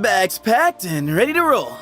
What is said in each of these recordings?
Bags packed and ready to roll.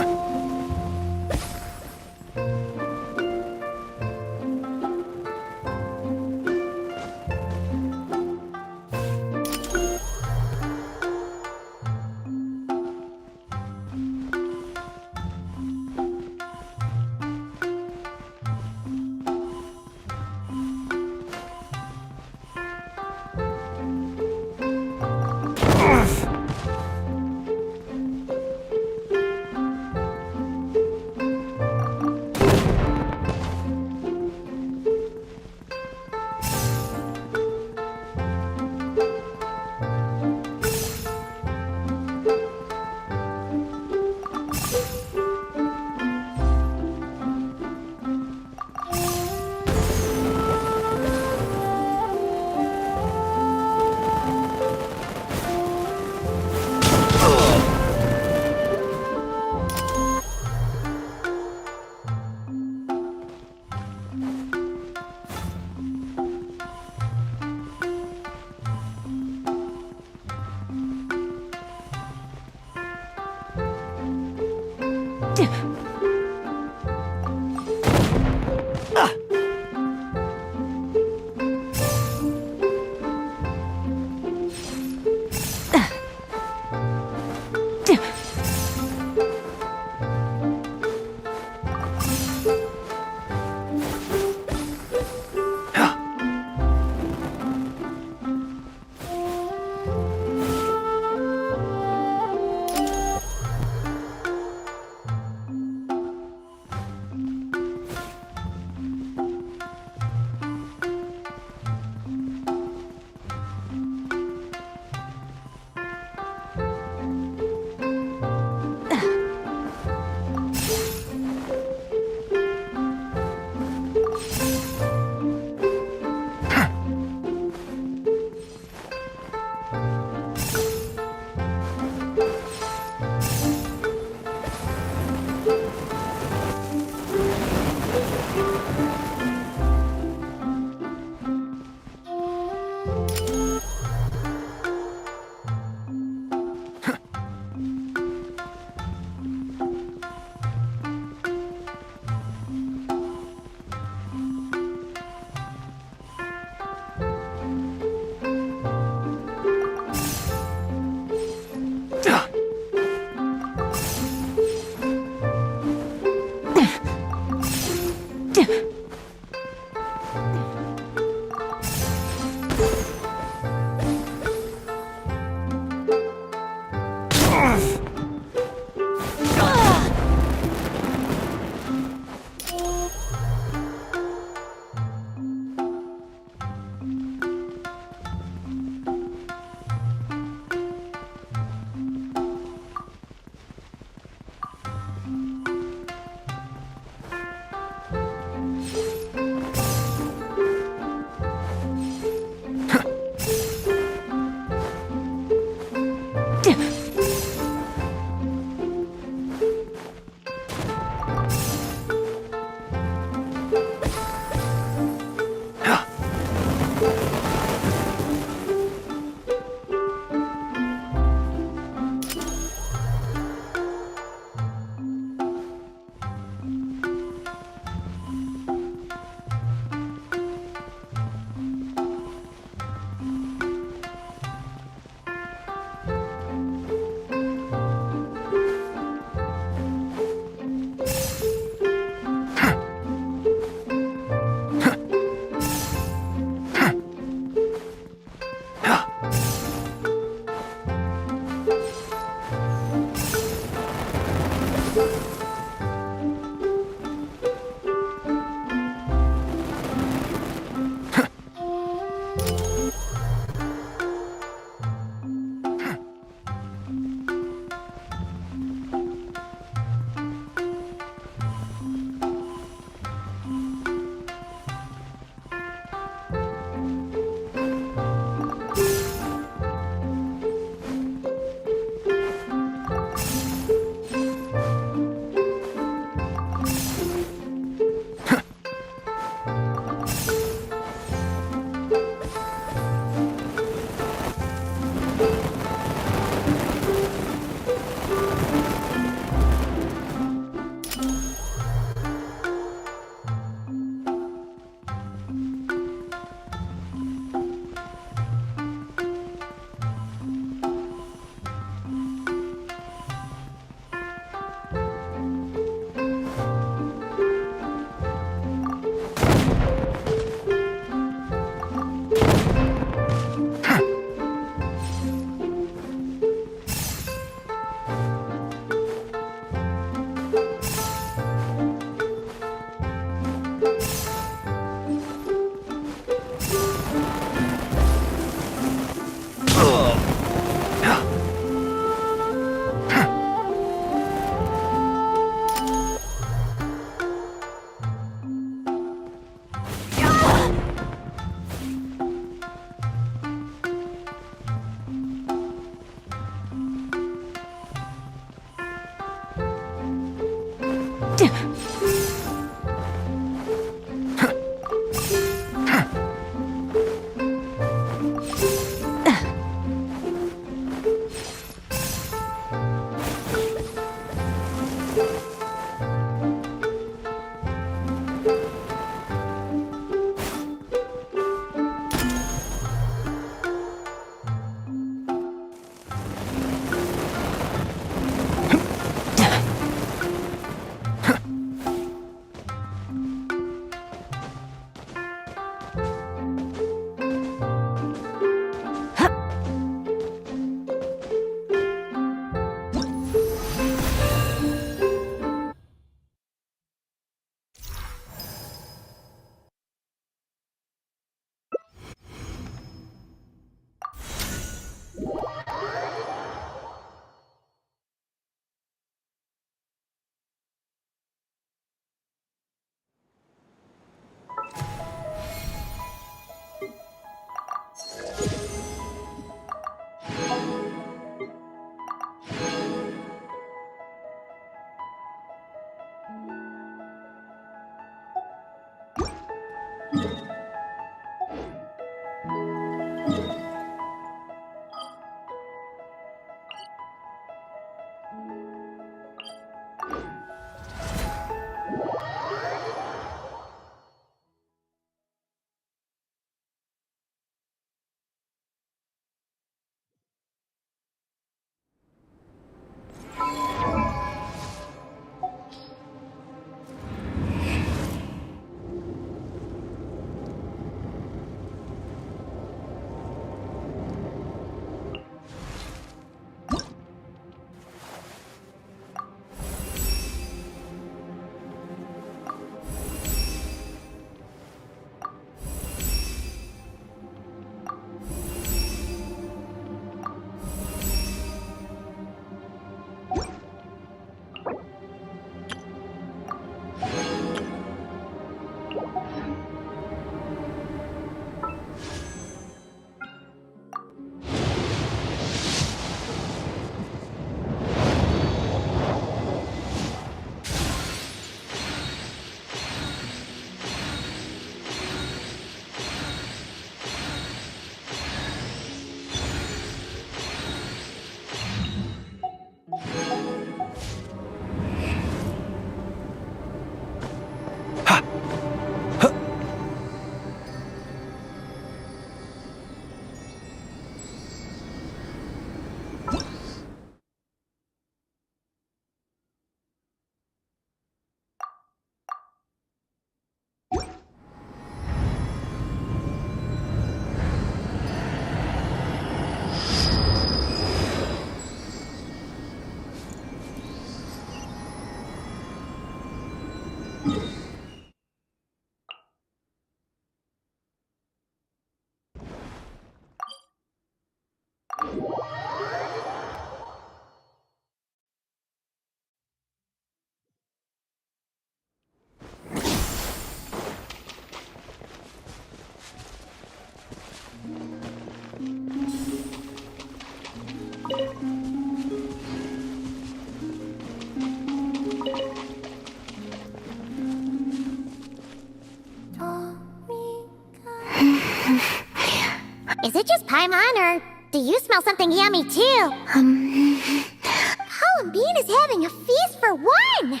Is it just Paimon, or do you smell something yummy too? Colin Bean is having a feast for one!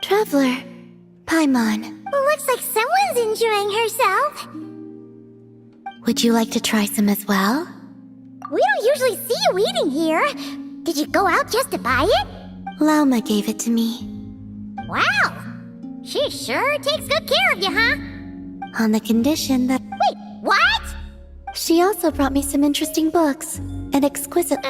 Traveler, Paimon, Looks like someone's enjoying herself. would you like to try some as well? We don't usually see you eating here. Did you go out just to buy it? Lauma gave it to me, Wow! She sure takes good care of you, huh? on the condition that Wait, what? she also brought me some interesting books and exquisite.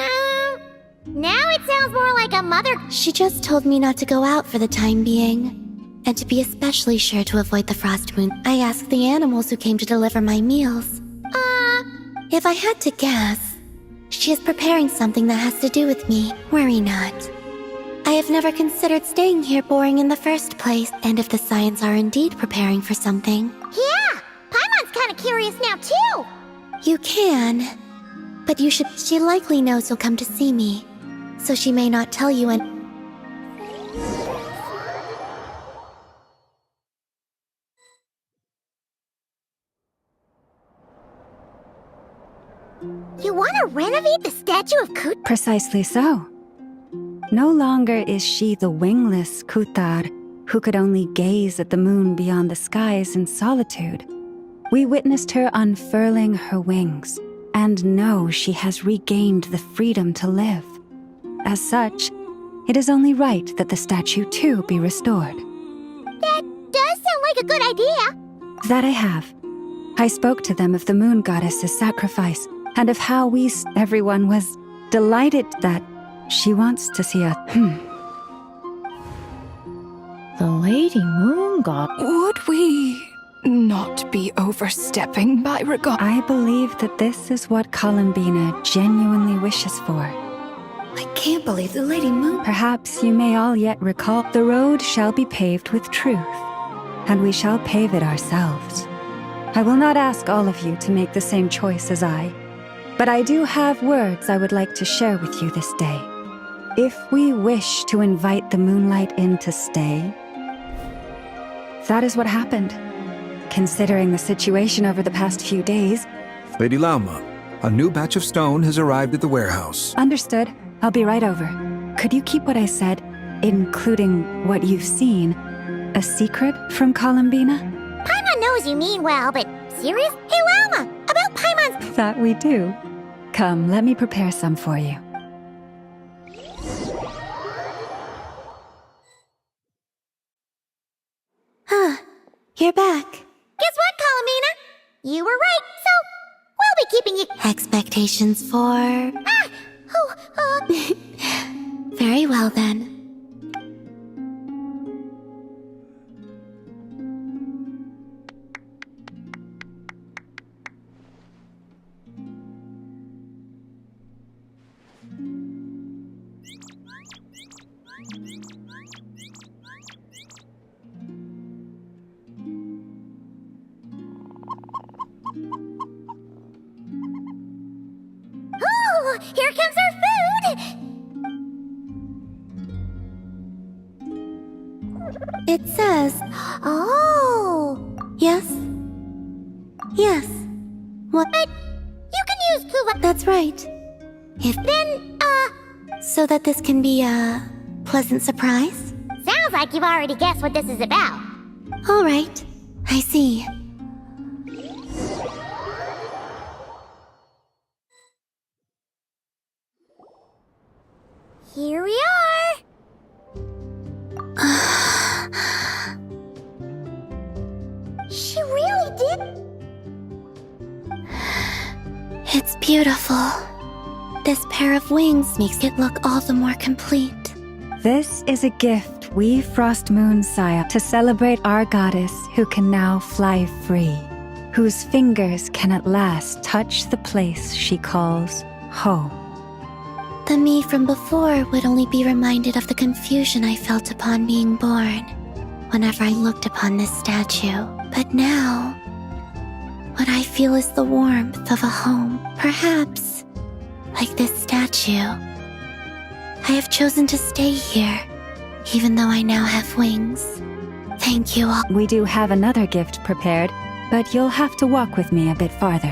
Now it sounds more like a mother. She just told me not to go out for the time being, and to be especially sure to avoid the frost moon. I asked the animals who came to deliver my meals. If I had to guess, she is preparing something that has to do with me. Worry not. I have never considered staying here boring in the first place, and if the Scions are indeed preparing for something, Yeah, Paimon's kind of curious now too. you can. But you should. She likely knows you'll come to see me, so she may not tell you and. You want to renovate the statue of Kut? Precisely so. No longer is she the wingless Kutar who could only gaze at the moon beyond the skies in solitude. We witnessed her unfurling her wings and know she has regained the freedom to live. As such, it is only right that the statue too be restored. That does sound like a good idea. That I have. I spoke to them of the moon goddess's sacrifice and of how everyone was delighted that she wants to see us. The Lady Moon God. Would we not be overstepping by regard? I believe that this is what Columbina genuinely wishes for. I can't believe the Lady Moon. Perhaps you may all yet recall the road shall be paved with truth, and we shall pave it ourselves. I will not ask all of you to make the same choice as I, but I do have words I would like to share with you this day. If we wish to invite the moonlight in to stay, that is what happened. Considering the situation over the past few days. Lady Lauma, a new batch of stone has arrived at the warehouse. Understood. I'll be right over. Could you keep what I said, including what you've seen, a secret from Columbina? Paimon knows you mean well, but serious? Hey, Lauma, about Paimon's... That we do. Come, let me prepare some for you. You're back. Guess what, Colomina? You were right, so we'll be keeping you... Expectations for... Very well then. Oh, here comes our food! It says... Oh, Yes? Yes. What? but you can use Kuva. That's right. If... Then, So that this can be a pleasant surprise? sounds like you've already guessed what this is about. All right. I see. Here we are. She really did. It's beautiful. This pair of wings makes it look all the more complete. This is a gift we Frost Moon Saya to celebrate our goddess who can now fly free, whose fingers can at last touch the place she calls home. The me from before would only be reminded of the confusion I felt upon being born, whenever I looked upon this statue. But now, What I feel is the warmth of a home, perhaps like this statue. I have chosen to stay here, even though I now have wings. Thank you all. We do have another gift prepared, but you'll have to walk with me a bit farther.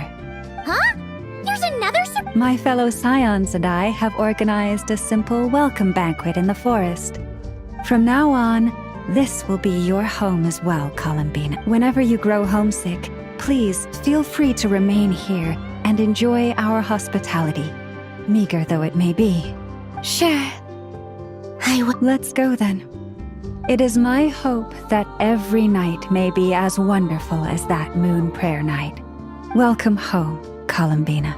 Huh? There's another My fellow scions and I have organized a simple welcome banquet in the forest. From now on, this will be your home as well, Columbine. Whenever you grow homesick, please feel free to remain here and enjoy our hospitality, meager though it may be. Sure. I will. Let's go then. It is my hope that every night may be as wonderful as that moon prayer night. Welcome home, Columbina.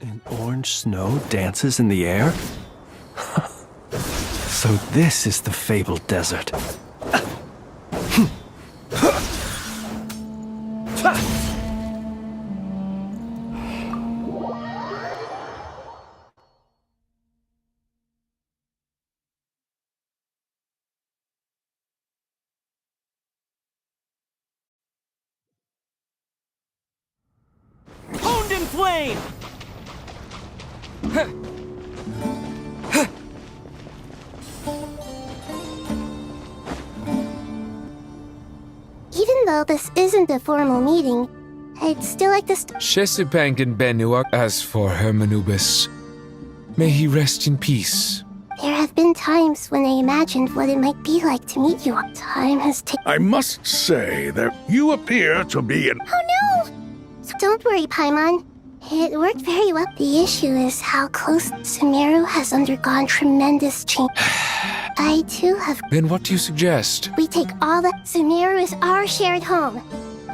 And orange snow dances in the air? So this is the fabled desert. Owned in flame! Even though this isn't a formal meeting, I'd still like to Shesupangan Benua, as for Hermanubis, may he rest in peace. There have been times when I imagined what it might be like to meet you. Time has taken. I must say that you appear to be an... Oh no! So don't worry, Paimon. It worked very well. The issue is how close Sumeru has undergone tremendous change. I too have... Then what do you suggest? We take all the... Sumeru is our shared home.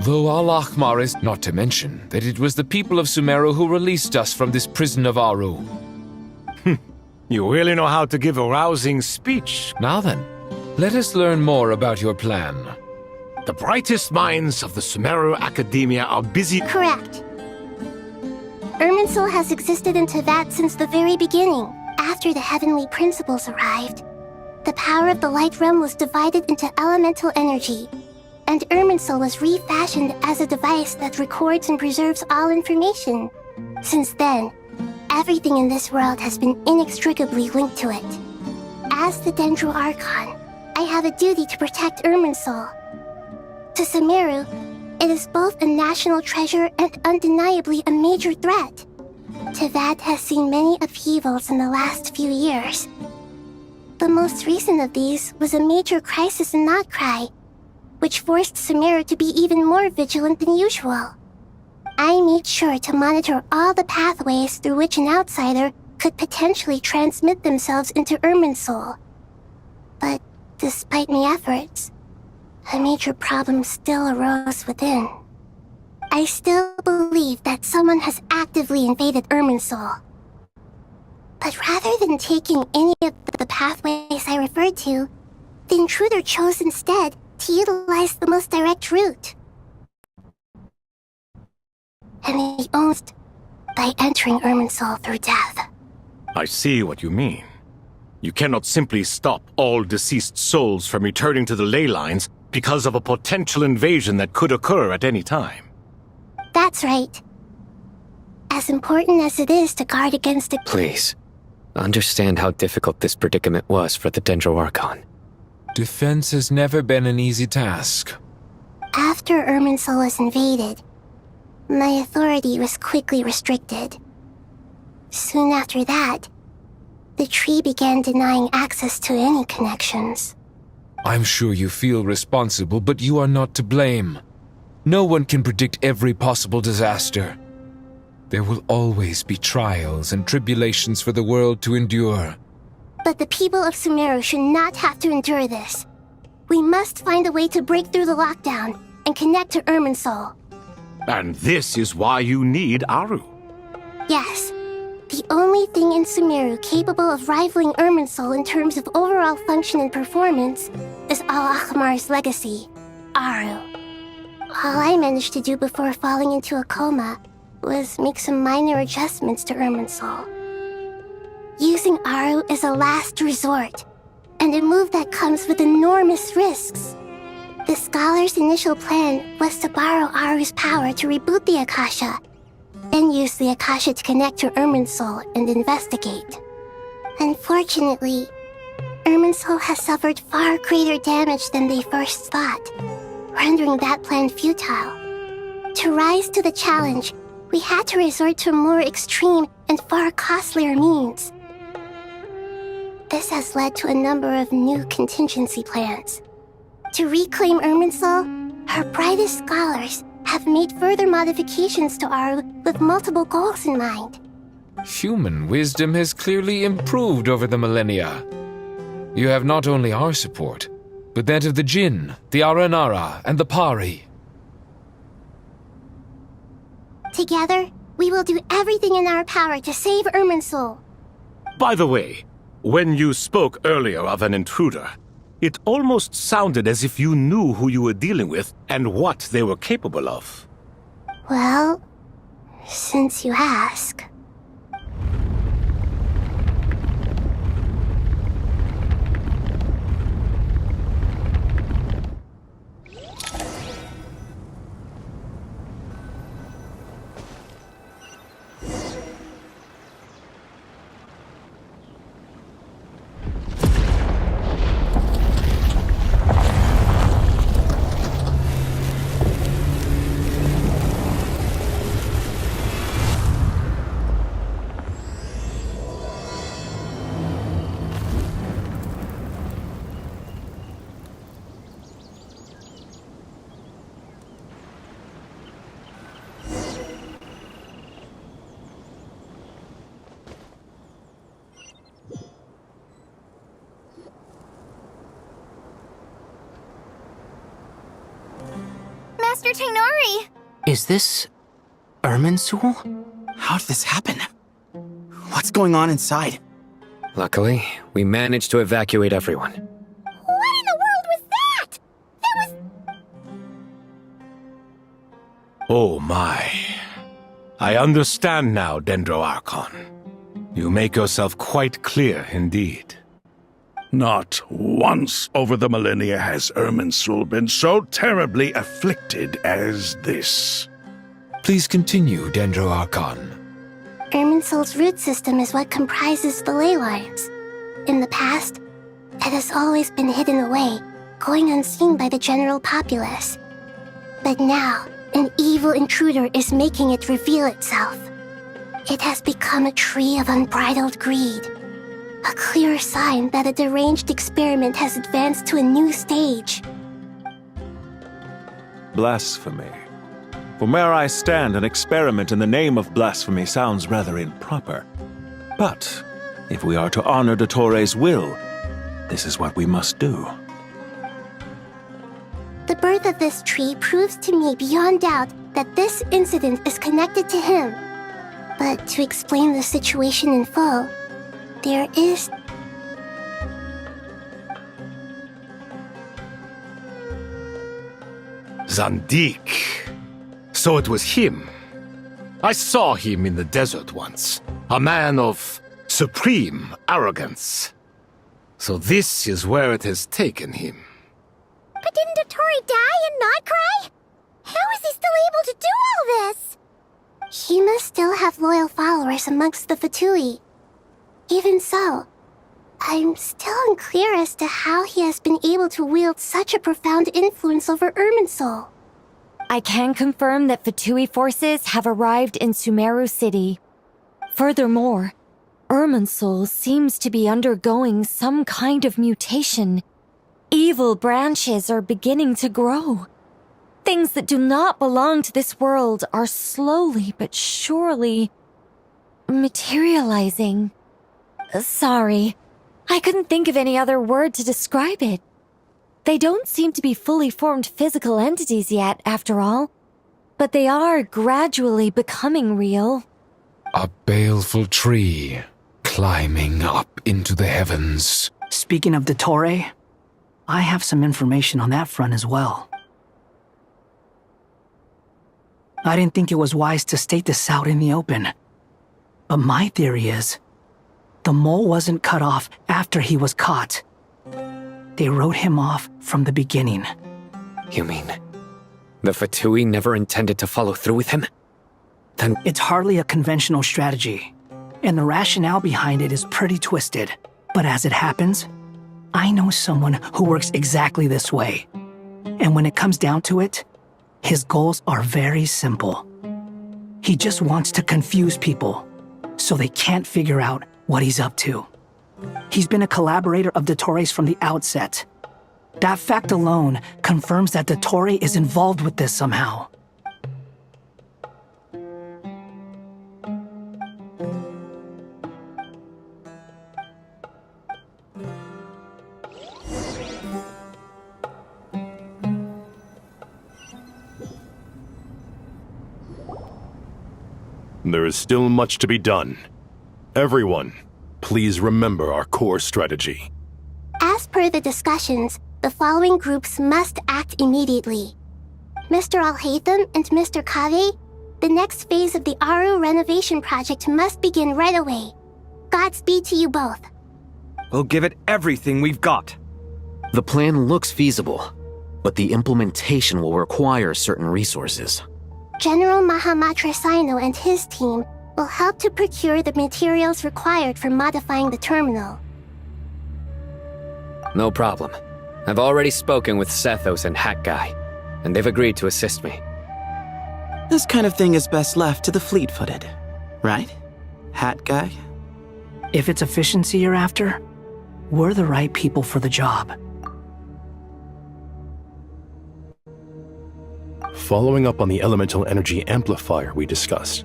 Though Al-Ahmar is not to mention that it was the people of Sumeru who released us from this prison of Aru. You really know how to give a rousing speech. Now then, let us learn more about your plan. The brightest minds of the Sumeru Academia are busy... Correct. Irminsul has existed in Tevat since the very beginning. After the heavenly principles arrived, the power of the light realm was divided into elemental energy, and Irminsul was refashioned as a device that records and preserves all information. Since then, everything in this world has been inextricably linked to it. As the Dendro Archon, I have a duty to protect Irminsul. To Sumeru, it is both a national treasure and undeniably a major threat. Tevat has seen many upheavals in the last few years. The most recent of these was a major crisis in Notcry, which forced Sumeru to be even more vigilant than usual. I made sure to monitor all the pathways through which an outsider could potentially transmit themselves into Irminsul. But despite my efforts, a major problem still arose within. I still believe that someone has actively invaded Irminsul. But rather than taking any of the pathways I referred to, the intruder chose instead to utilize the most direct route. And he owns by entering Irminsul through death. I see what you mean. You cannot simply stop all deceased souls from returning to the ley lines because of a potential invasion that could occur at any time. That's right. As important as it is to guard against it... Please, understand how difficult this predicament was for the Dendro Archon. Defense has never been an easy task. After Irminsul was invaded, my authority was quickly restricted. Soon after that, the tree began denying access to any connections. I'm sure you feel responsible, but you are not to blame. No one can predict every possible disaster. There will always be trials and tribulations for the world to endure. But the people of Sumeru should not have to endure this. We must find a way to break through the lockdown and connect to Irminsul. And this is why you need Aru. Yes. The only thing in Sumeru capable of rivaling Irminsul in terms of overall function and performance is Al-Ahmar's legacy, Aru. All I managed to do before falling into a coma was make some minor adjustments to Irminsul. Using Aru is a last resort, and a move that comes with enormous risks. The scholar's initial plan was to borrow Aru's power to reboot the Akasha, then use the Akasha to connect to Irminsul and investigate. Unfortunately, Irminsul has suffered far greater damage than they first thought, rendering that plan futile. To rise to the challenge, we had to resort to more extreme and far costlier means. This has led to a number of new contingency plans. To reclaim Irminsul, our brightest scholars have made further modifications to our with multiple goals in mind. Human wisdom has clearly improved over the millennia. You have not only our support, but that of the Jinn, the Aranara, and the Pari. Together, we will do everything in our power to save Irminsul. By the way, when you spoke earlier of an intruder, it almost sounded as if you knew who you were dealing with and what they were capable of. Well, since you ask. Master Tainari! Is this Irminsul? How did this happen? What's going on inside? Luckily, we managed to evacuate everyone. What in the world was that? That was... Oh my. I understand now, Dendro Archon. You make yourself quite clear indeed. Not once over the millennia has Irminsul been so terribly afflicted as this. Please continue, Dendro Archon. Irminsul's root system is what comprises the ley lines. In the past, it has always been hidden away, going unseen by the general populace. But now, an evil intruder is making it reveal itself. It has become a tree of unbridled greed. A clear sign that a deranged experiment has advanced to a new stage. Blasphemy. From where I stand, an experiment in the name of blasphemy sounds rather improper. But if we are to honor Dottores' will, this is what we must do. The birth of this tree proves to me beyond doubt that this incident is connected to him. But to explain the situation in full, there is... Zandik. So it was him. I saw him in the desert once. A man of supreme arrogance. So this is where it has taken him. But didn't Dottori die and not cry? How is he still able to do all this? He must still have loyal followers amongst the Fatui. Even so, I'm still unclear as to how he has been able to wield such a profound influence over Irminsul. I can confirm that Fatui forces have arrived in Sumeru City. Furthermore, Irminsul seems to be undergoing some kind of mutation. Evil branches are beginning to grow. Things that do not belong to this world are slowly but surely materializing. Sorry, I couldn't think of any other word to describe it. They don't seem to be fully formed physical entities yet, after all. But they are gradually becoming real. A baleful tree, climbing up into the heavens. Speaking of Dottore, I have some information on that front as well. I didn't think it was wise to state this out in the open. But my theory is, the mole wasn't cut off after he was caught. They wrote him off from the beginning. You mean, the Fatui never intended to follow through with him? Then it's hardly a conventional strategy, and the rationale behind it is pretty twisted. But as it happens, I know someone who works exactly this way. And when it comes down to it, his goals are very simple. He just wants to confuse people, so they can't figure out what he's up to. He's been a collaborator of Dottores from the outset. That fact alone confirms that Dottore is involved with this somehow. There is still much to be done. Everyone, please remember our core strategy. As per the discussions, the following groups must act immediately. Mr. Alhaitham and Mr. Kave, the next phase of the Aru renovation project must begin right away. Godspeed to you both. We'll give it everything we've got. The plan looks feasible, but the implementation will require certain resources. General Mahamatra Sino and his team will help to procure the materials required for modifying the terminal. No problem. I've already spoken with Sethos and Hat Guy, and they've agreed to assist me. This kind of thing is best left to the fleet-footed, right, Hat Guy? If it's efficiency you're after, we're the right people for the job. Following up on the elemental energy amplifier we discussed,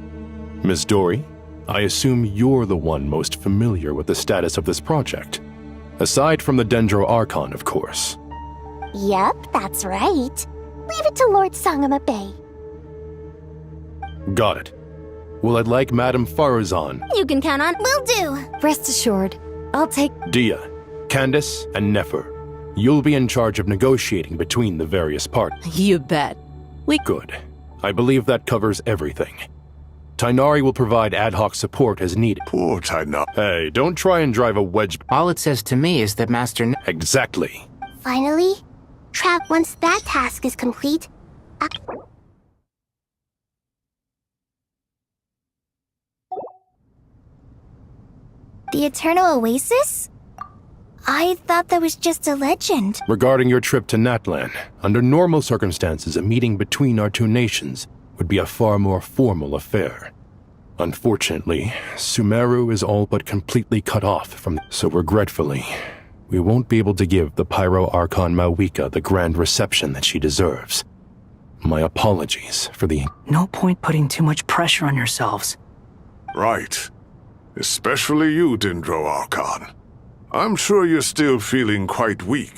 Ms. Dory, I assume you're the one most familiar with the status of this project. Aside from the Dendro Archon, of course. Yep, that's right. Leave it to Lord Sangama Bay. Got it. Well, I'd like Madame Farazan, You can count on. Will do. Rest assured, I'll take... Dia, Candace, and Nefer. You'll be in charge of negotiating between the various parties. You bet. Good. I believe that covers everything. Tainari will provide ad hoc support as needed. Poor Tainari. Hey, don't try and drive a wedge. All it says to me is that Master... Exactly. Finally, Trav, once that task is complete, The Eternal Oasis? I thought that was just a legend. Regarding your trip to Natlan, under normal circumstances, a meeting between our two nations would be a far more formal affair. Unfortunately, Sumeru is all but completely cut off from... So regretfully, we won't be able to give the Pyro Archon Mawika the grand reception that she deserves. My apologies for the... No point putting too much pressure on yourselves. Right. Especially you, Dendro Archon. I'm sure you're still feeling quite weak.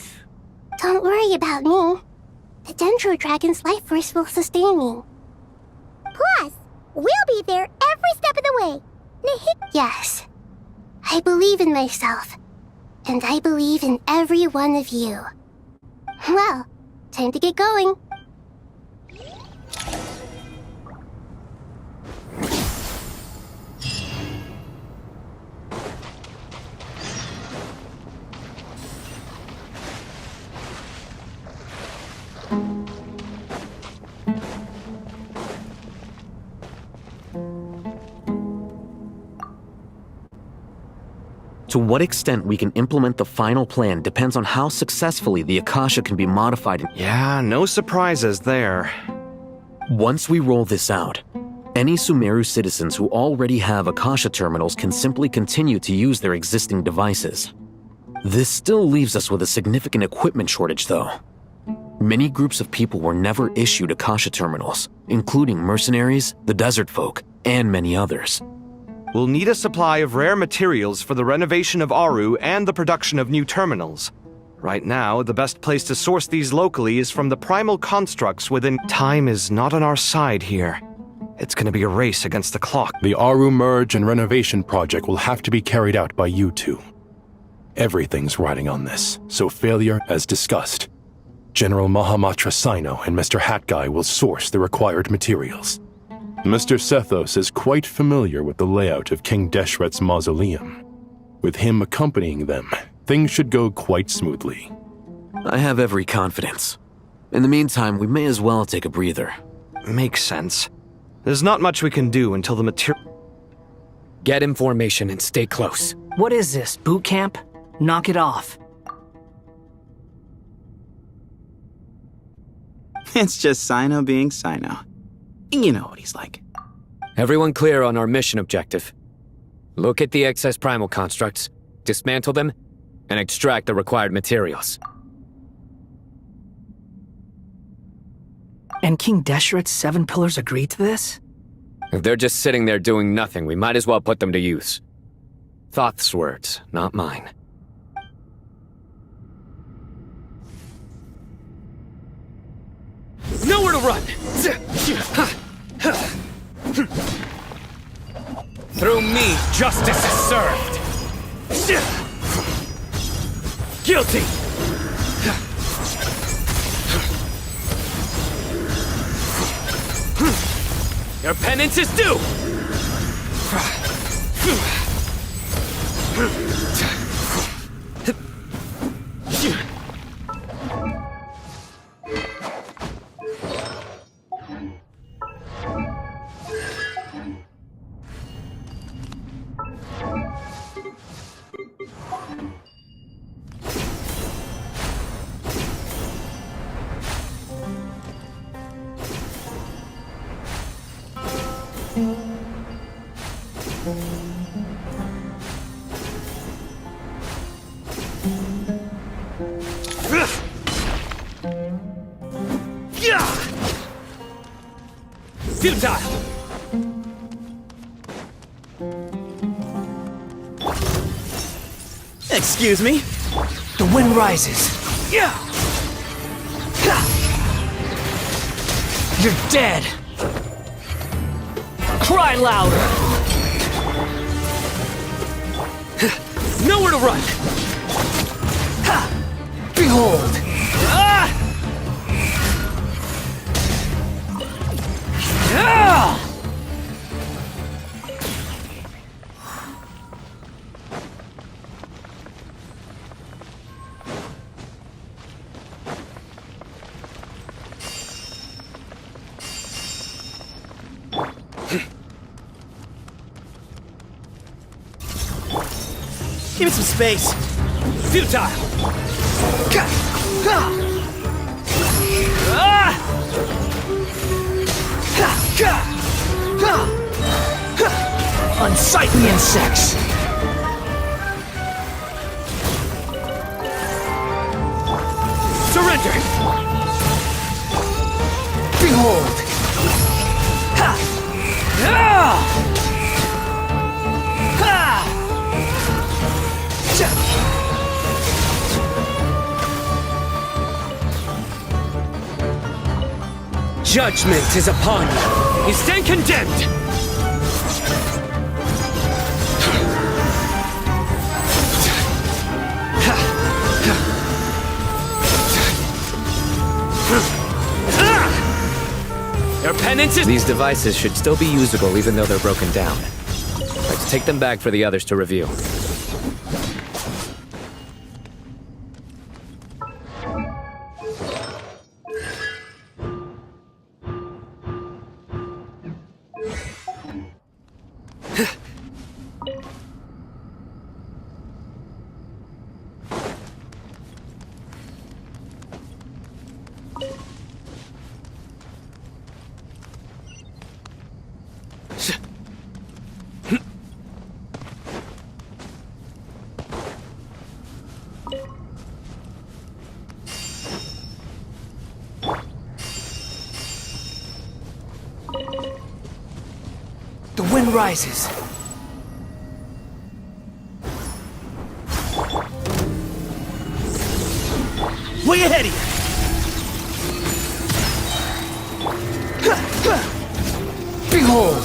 don't worry about me. The Dendro Dragon's life force will sustain me. Plus, we'll be there every step of the way. Yes. I believe in myself. And I believe in every one of you. Well, time to get going. To what extent we can implement the final plan depends on how successfully the Akasha can be modified. Yeah, no surprises there. Once we roll this out, any Sumeru citizens who already have Akasha terminals can simply continue to use their existing devices. This still leaves us with a significant equipment shortage, though. Many groups of people were never issued Akasha terminals, including mercenaries, the desert folk, and many others. We'll need a supply of rare materials for the renovation of Aru and the production of new terminals. Right now, the best place to source these locally is from the primal constructs within... Time is not on our side here. It's gonna be a race against the clock. The Aru merge and renovation project will have to be carried out by you two. Everything's riding on this, so failure, as discussed. General Mahamatra Sino and Mr. Hat Guy will source the required materials. Mr. Sethos is quite familiar with the layout of King Deshret's mausoleum. With him accompanying them, things should go quite smoothly. I have every confidence. In the meantime, we may as well take a breather. Makes sense. There's not much we can do until the material... Get information and stay close. What is this, boot camp? Knock it off. It's just Sino being Sino. You know what he's like. Everyone clear on our mission objective. Look at the excess primal constructs dismantle them, and extract the required materials. And King Desheret's 7 pillars agreed to this? If they're just sitting there doing nothing, we might as well put them to use. Thoth's words, not mine. Nowhere to run! Through me, justice is served! Guilty! Your penance is due! Futile! Excuse me? The wind rises. You're dead! Cry louder! Nowhere to run! Behold! Give me some space. Futile! Unsightly insects! Surrender! Behold! Judgment is upon you. You stand condemned! Your penance is— These devices should still be usable even though they're broken down. Let's take them back for the others to review. The wind rises. Way ahead of you! Behold!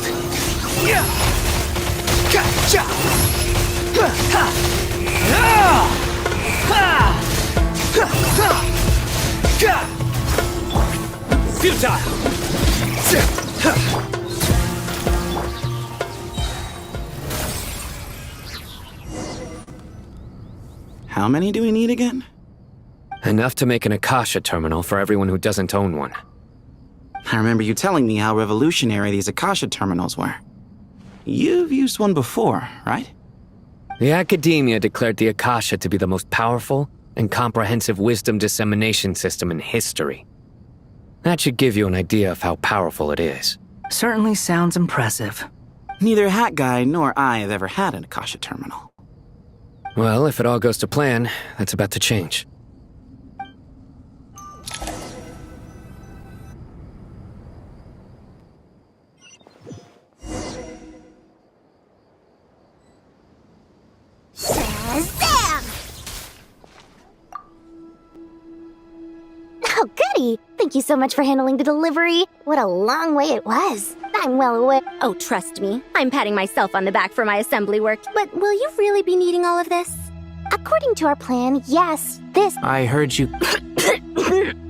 Futile! How many do we need again? Enough to make an Akasha terminal for everyone who doesn't own one. I remember you telling me how revolutionary these Akasha terminals were. You've used one before, right? The Academia declared the Akasha to be the most powerful and comprehensive wisdom dissemination system in history. That should give you an idea of how powerful it is. Certainly sounds impressive. Neither Hat Guy nor I have ever had an Akasha terminal. Well, if it all goes to plan, that's about to change. Shazam! Oh, goody! Thank you so much for handling the delivery. What a long way it was. I'm well aware. Oh, trust me. I'm patting myself on the back for my assembly work. But will you really be needing all of this? According to our plan, yes, this... I heard you...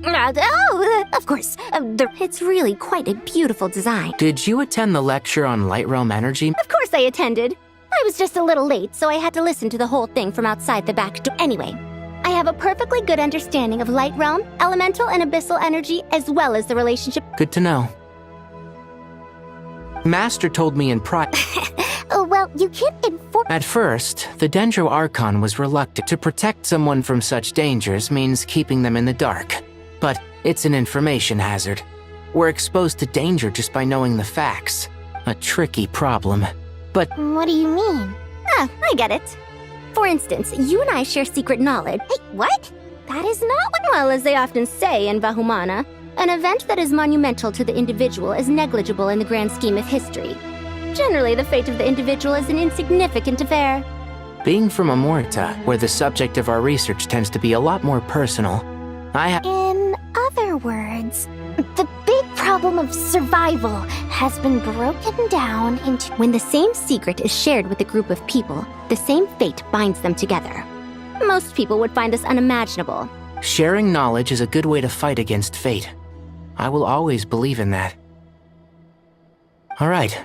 Oh, of course. It's really quite a beautiful design. Did you attend the lecture on Light Realm Energy? Of course I attended. I was just a little late, so I had to listen to the whole thing from outside the back door. Anyway, I have a perfectly good understanding of Light Realm, Elemental and Abyssal energy, as well as the relationship... Good to know. Master told me in private... Oh, well, you can't inform... At first, the Dendro Archon was reluctant. To protect someone from such dangers means keeping them in the dark. But it's an information hazard. We're exposed to danger just by knowing the facts. A tricky problem. But... What do you mean? Ah, I get it. For instance, you and I share secret knowledge. Hey, what? That is not what... Well, as they often say in Vahumana, an event that is monumental to the individual is negligible in the grand scheme of history. Generally, the fate of the individual is an insignificant affair. Being from Amorta, where the subject of our research tends to be a lot more personal, In other words, the big problem of survival has been broken down into... When the same secret is shared with a group of people, the same fate binds them together. Most people would find this unimaginable. Sharing knowledge is a good way to fight against fate. I will always believe in that. All right.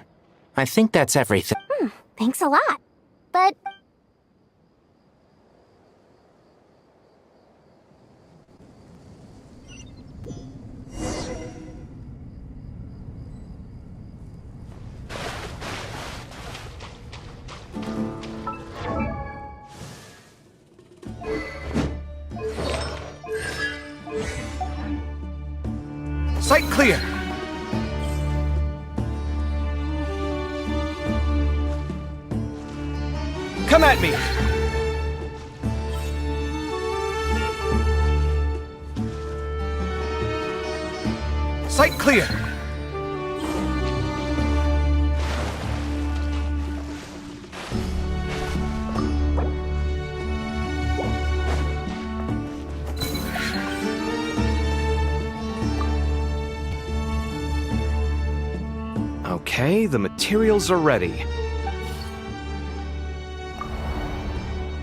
I think that's everything. Thanks a lot. But... Sight clear! Come at me! Sight clear! Okay, the materials are ready.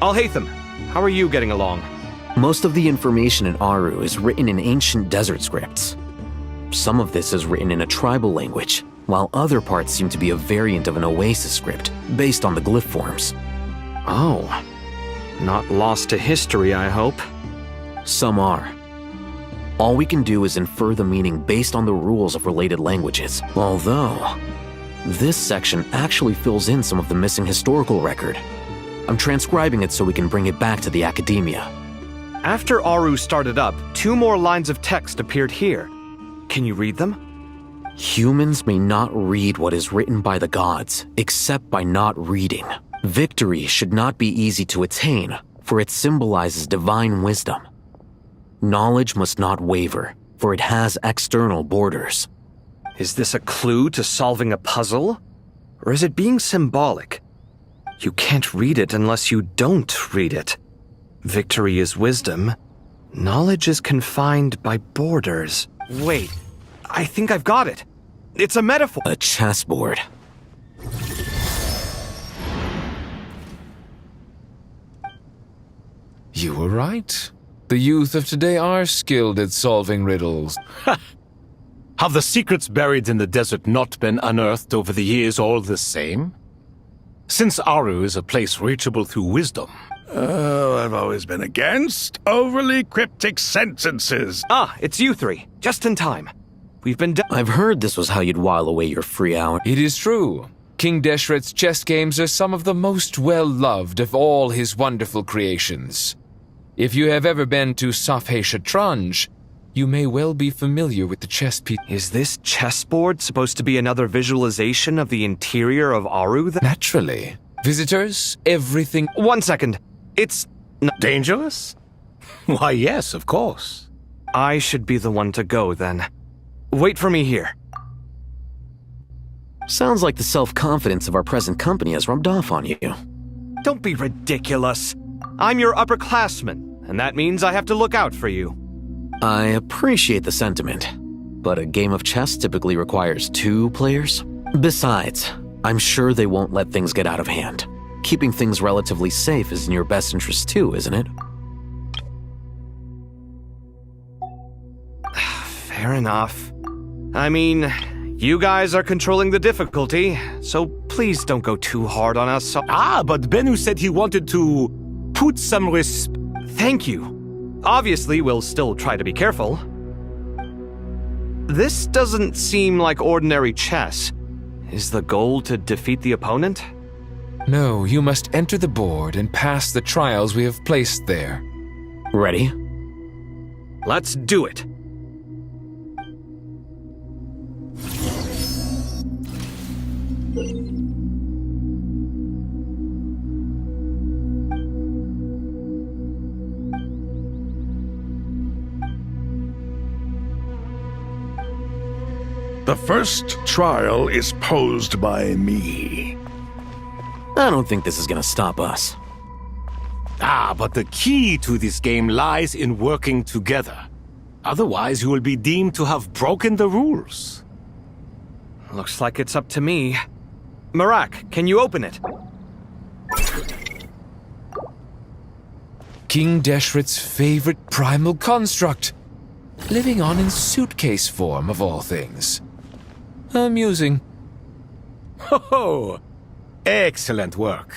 Alhaitham, how are you getting along? Most of the information in Aru is written in ancient desert scripts. Some of this is written in a tribal language, while other parts seem to be a variant of an Oasis script, based on the glyph forms. Oh. Not lost to history, I hope. Some are. All we can do is infer the meaning based on the rules of related languages, although this section actually fills in some of the missing historical record. I'm transcribing it so we can bring it back to the academia. After Aru started up, 2 more lines of text appeared here. Can you read them? Humans may not read what is written by the gods, except by not reading. Victory should not be easy to attain, for it symbolizes divine wisdom. Knowledge must not waver, for it has external borders. Is this a clue to solving a puzzle? Or is it being symbolic? You can't read it unless you don't read it. Victory is wisdom. Knowledge is confined by borders. Wait, I think I've got it. It's a metaphor. A chessboard. You were right. The youth of today are skilled at solving riddles. Have the secrets buried in the desert not been unearthed over the years all the same? Since Aru is a place reachable through wisdom. Oh, I've always been against overly cryptic sentences. Ah, it's you 3. Just in time. We've been I've heard this was how you'd while away your free hour. It is true. King Deshret's chess games are some of the most well-loved of all his wonderful creations. If you have ever been to Safhe Shatranj, you may well be familiar with the chess piece. Is this chessboard supposed to be another visualization of the interior of Aru? Naturally. Visitors, everything... 1 second. It's dangerous? Why, yes, of course. I should be the one to go then. Wait for me here. Sounds like the self-confidence of our present company has rubbed off on you. Don't be ridiculous. I'm your upperclassman, and that means I have to look out for you. I appreciate the sentiment, but a game of chess typically requires 2 players. Besides, I'm sure they won't let things get out of hand. Keeping things relatively safe is in your best interest too, isn't it? Fair enough. I mean, you guys are controlling the difficulty, so please don't go too hard on us. But Bennu said he wanted to put some Thank you. Obviously, we'll still try to be careful. This doesn't seem like ordinary chess. Is the goal to defeat the opponent? No, you must enter the board and pass the trials we have placed there. Ready? Let's do it. The first trial is posed by me. I don't think this is gonna stop us. But the key to this game lies in working together. Otherwise, you will be deemed to have broken the rules. Looks like it's up to me. Marak, can you open it? King Deshret's favorite primal construct. Living on in suitcase form, of all things. Amusing. Ho! Excellent work.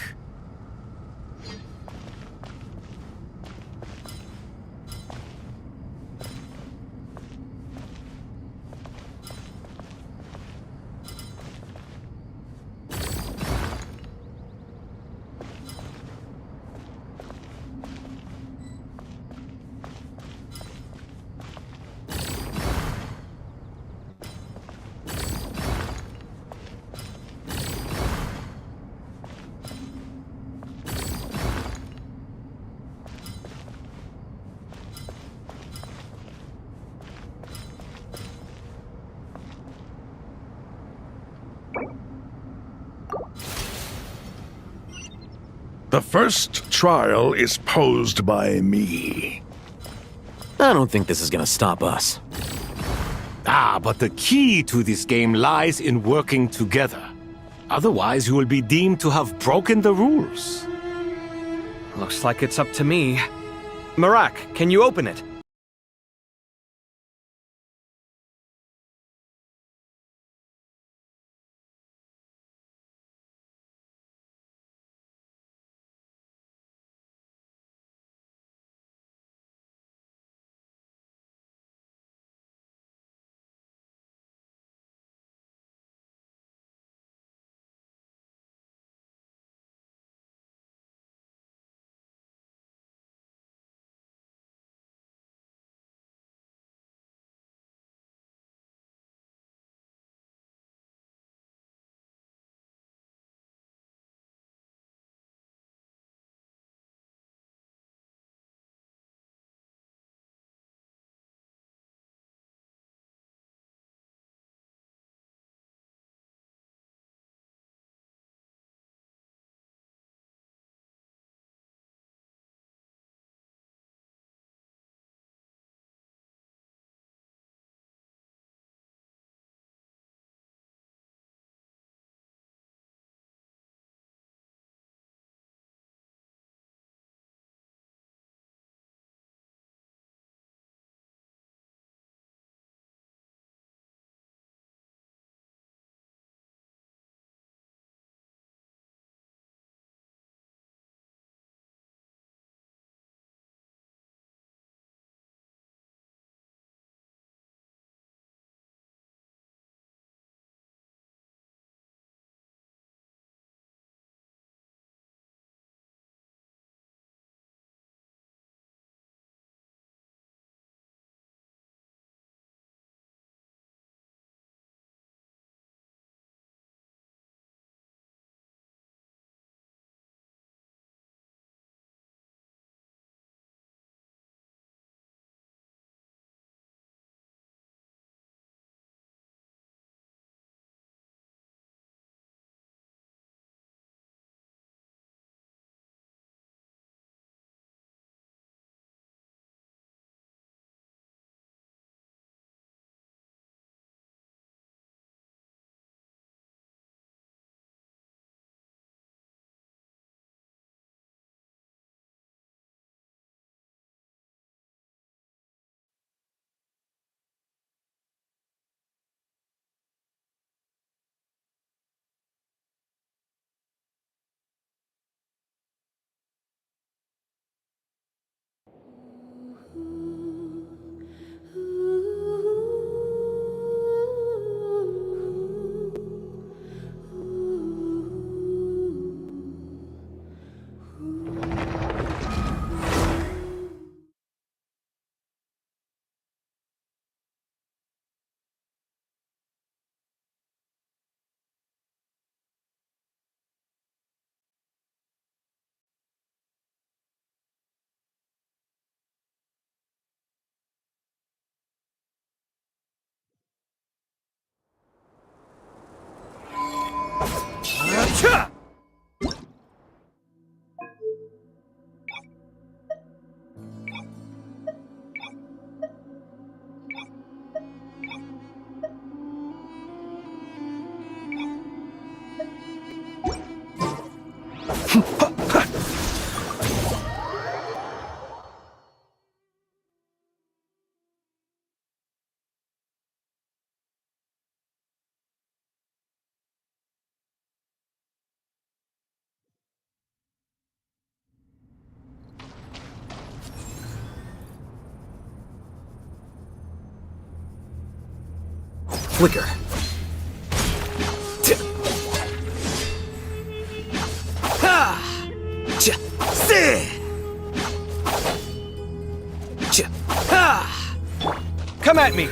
The first trial is posed by me. I don't think this is gonna stop us. But the key to this game lies in working together. Otherwise, you will be deemed to have broken the rules. Looks like it's up to me. Marak, can you open it? Flicker. Come at me!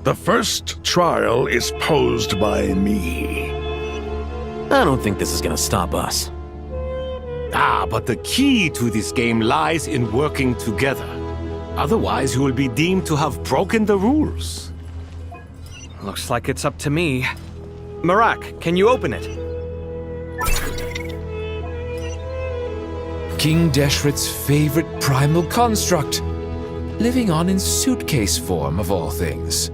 The first trial is posed by me. I don't think this is gonna stop us. But the key to this game lies in working together. Otherwise, you will be deemed to have broken the rules. Looks like it's up to me. Marak, can you open it? King Deshret's favorite primal construct. Living on in suitcase form, of all things.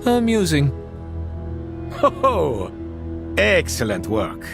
Amusing. Ho-ho! Excellent work.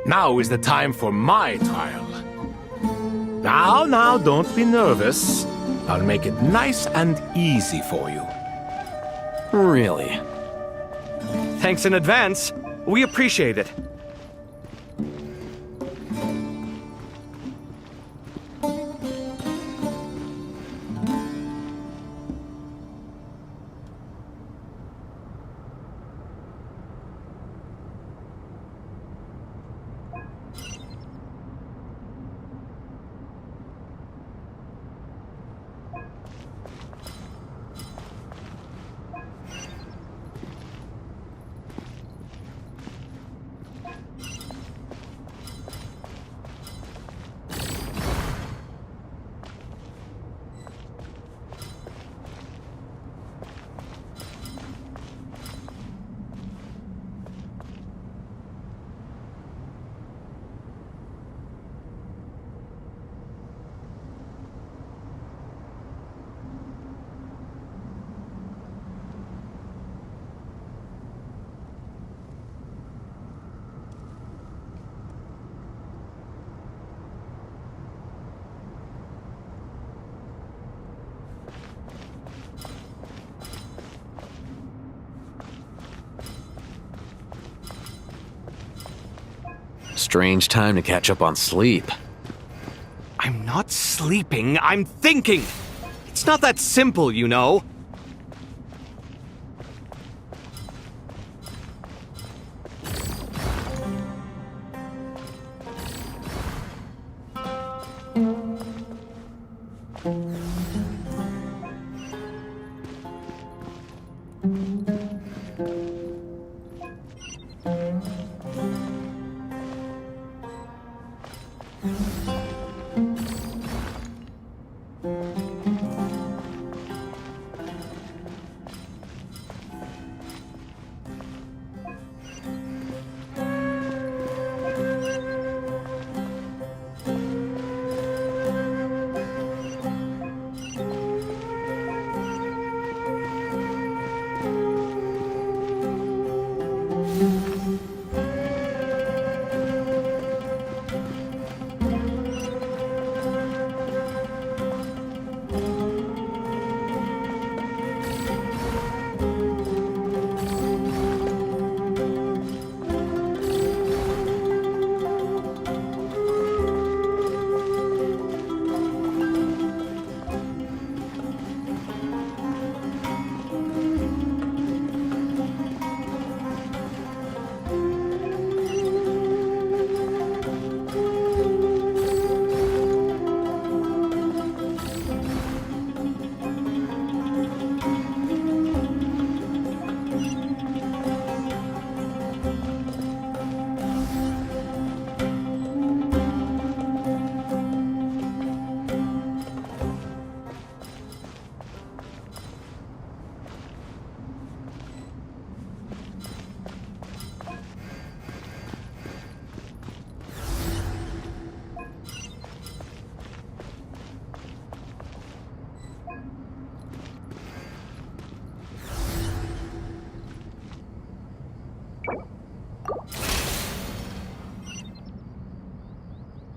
Now is the time for my trial. Now, don't be nervous. I'll make it nice and easy for you. Really? Thanks in advance. We appreciate it. Strange time to catch up on sleep. I'm not sleeping, I'm thinking! It's not that simple, you know.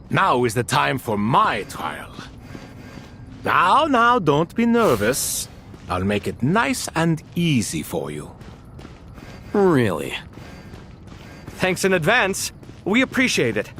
Now is the time for my trial. Now, don't be nervous. I'll make it nice and easy for you. Really? Thanks in advance. We appreciate it.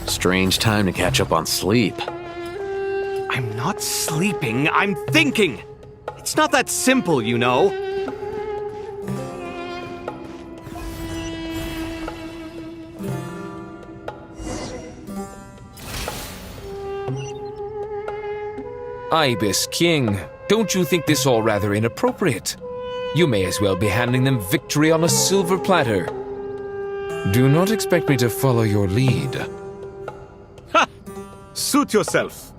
Strange time to catch up on sleep. I'm not sleeping, I'm thinking! It's not that simple, you know. Ibis King, don't you think this all rather inappropriate? You may as well be handing them victory on a silver platter. Do not expect me to follow your lead. Ha! Suit yourself.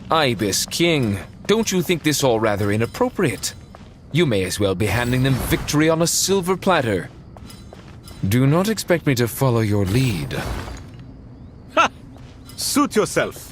Ibis King, don't you think this all rather inappropriate? You may as well be handing them victory on a silver platter. Do not expect me to follow your lead. Ha! Suit yourself.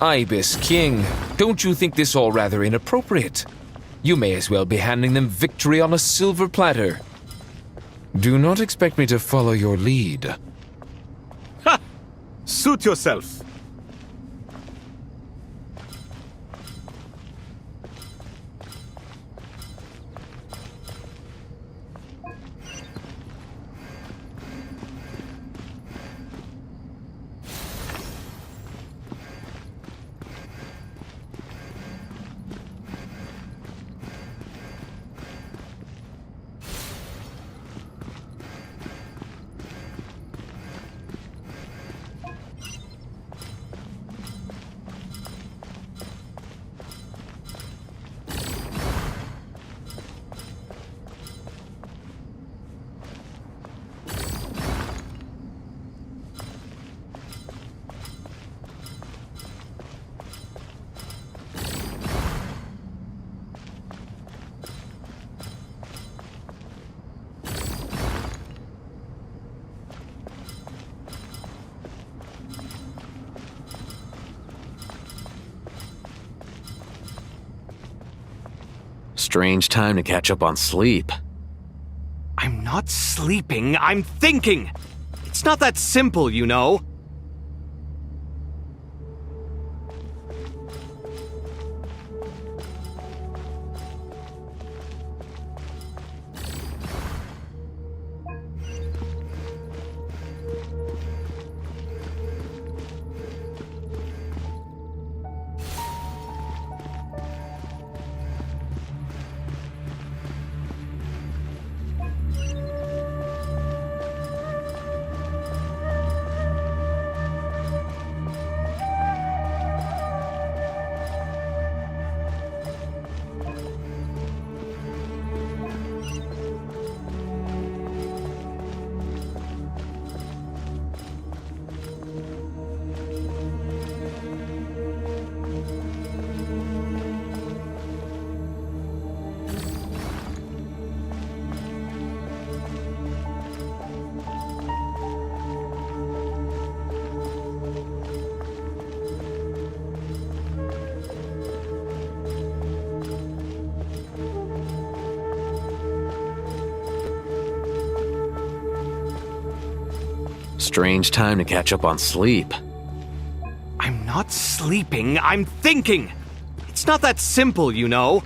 Ibis King, don't you think this all rather inappropriate? You may as well be handing them victory on a silver platter. Do not expect me to follow your lead. Ha! Suit yourself. Strange time to catch up on sleep. I'm not sleeping, I'm thinking! It's not that simple, you know. Strange time to catch up on sleep. I'm not sleeping, I'm thinking! It's not that simple, you know.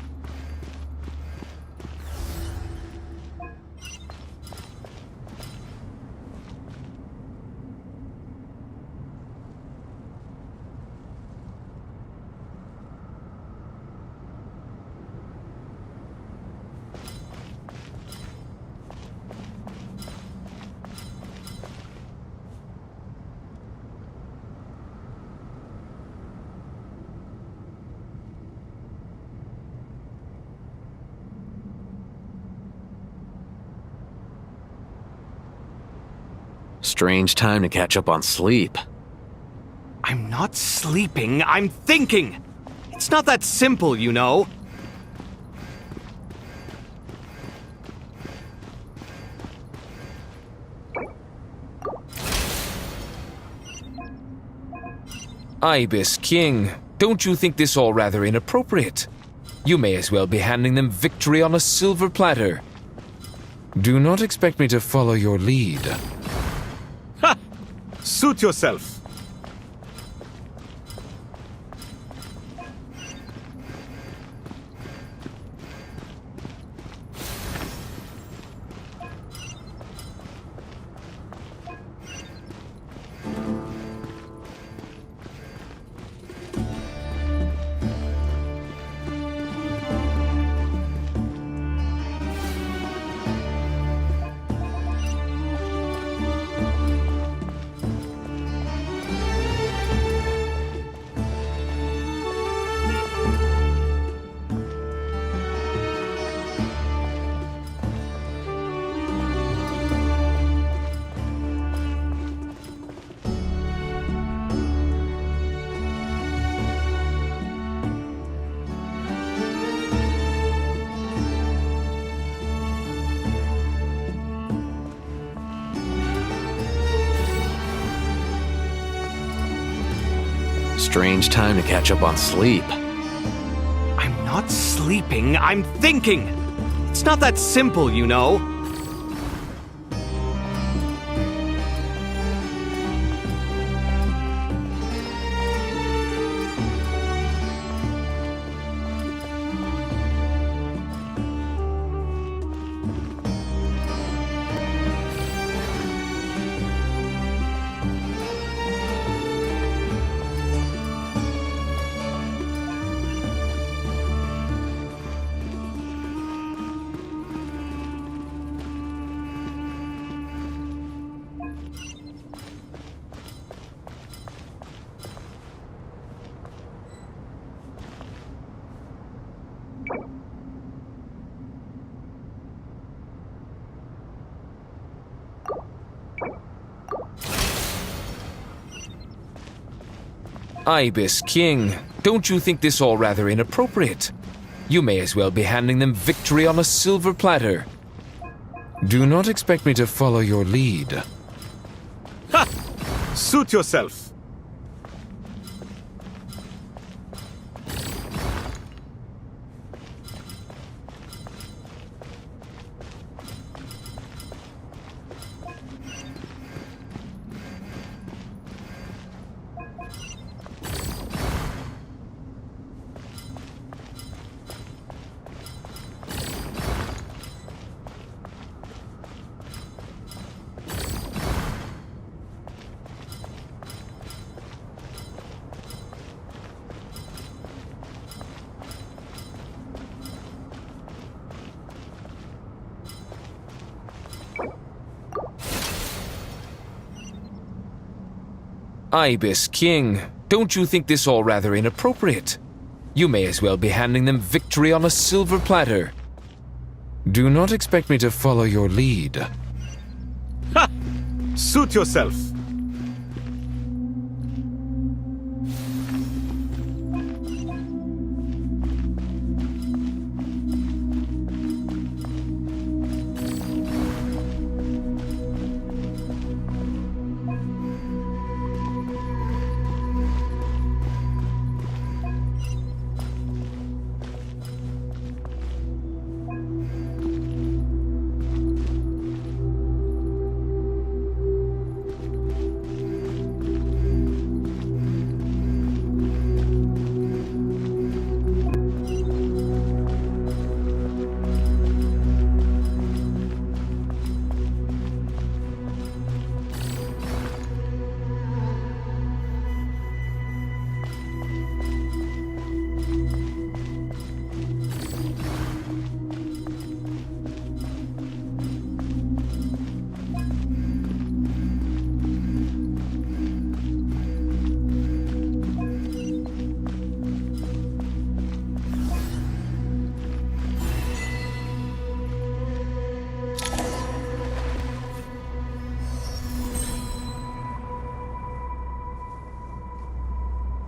Strange time to catch up on sleep. I'm not sleeping, I'm thinking! It's not that simple, you know. Ibis King, don't you think this all rather inappropriate? You may as well be handing them victory on a silver platter. Do not expect me to follow your lead. Ha! Suit yourself. strange time to catch up on sleep. I'm not sleeping, I'm thinking! It's not that simple, you know. Ibis King, don't you think this all rather inappropriate? You may as well be handing them victory on a silver platter. Do not expect me to follow your lead. Ha! Suit yourself. Ibis King, don't you think this all rather inappropriate? You may as well be handing them victory on a silver platter. Do not expect me to follow your lead. Ha! Suit yourself.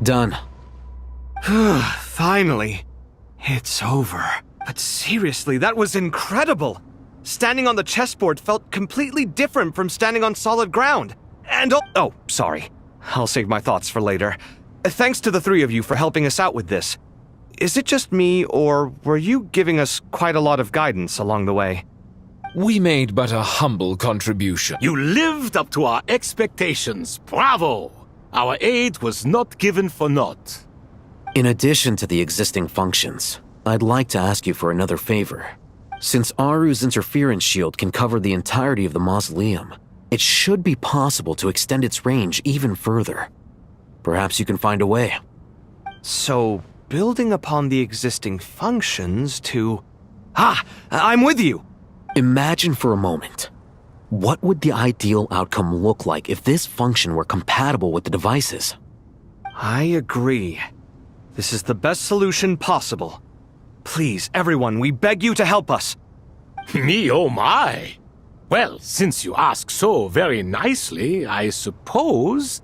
Done. Finally. It's over. But seriously, that was incredible! Standing on the chessboard felt completely different from standing on solid ground. And oh, sorry. I'll save my thoughts for later. Thanks to the three of you for helping us out with this. Is it just me, or were you giving us quite a lot of guidance along the way? We made but a humble contribution. You lived up to our expectations. Bravo! Our aid was not given for naught. In addition to the existing functions, I'd like to ask you for another favor. Since Aru's interference shield can cover the entirety of the mausoleum, it should be possible to extend its range even further. Perhaps you can find a way. So, building upon the existing functions to... I'm with you! Imagine for a moment. What would the ideal outcome look like if this function were compatible with the devices? I agree. This is the best solution possible. Please, everyone, we beg you to help us. Me, oh my! Well, since you ask so very nicely, I suppose...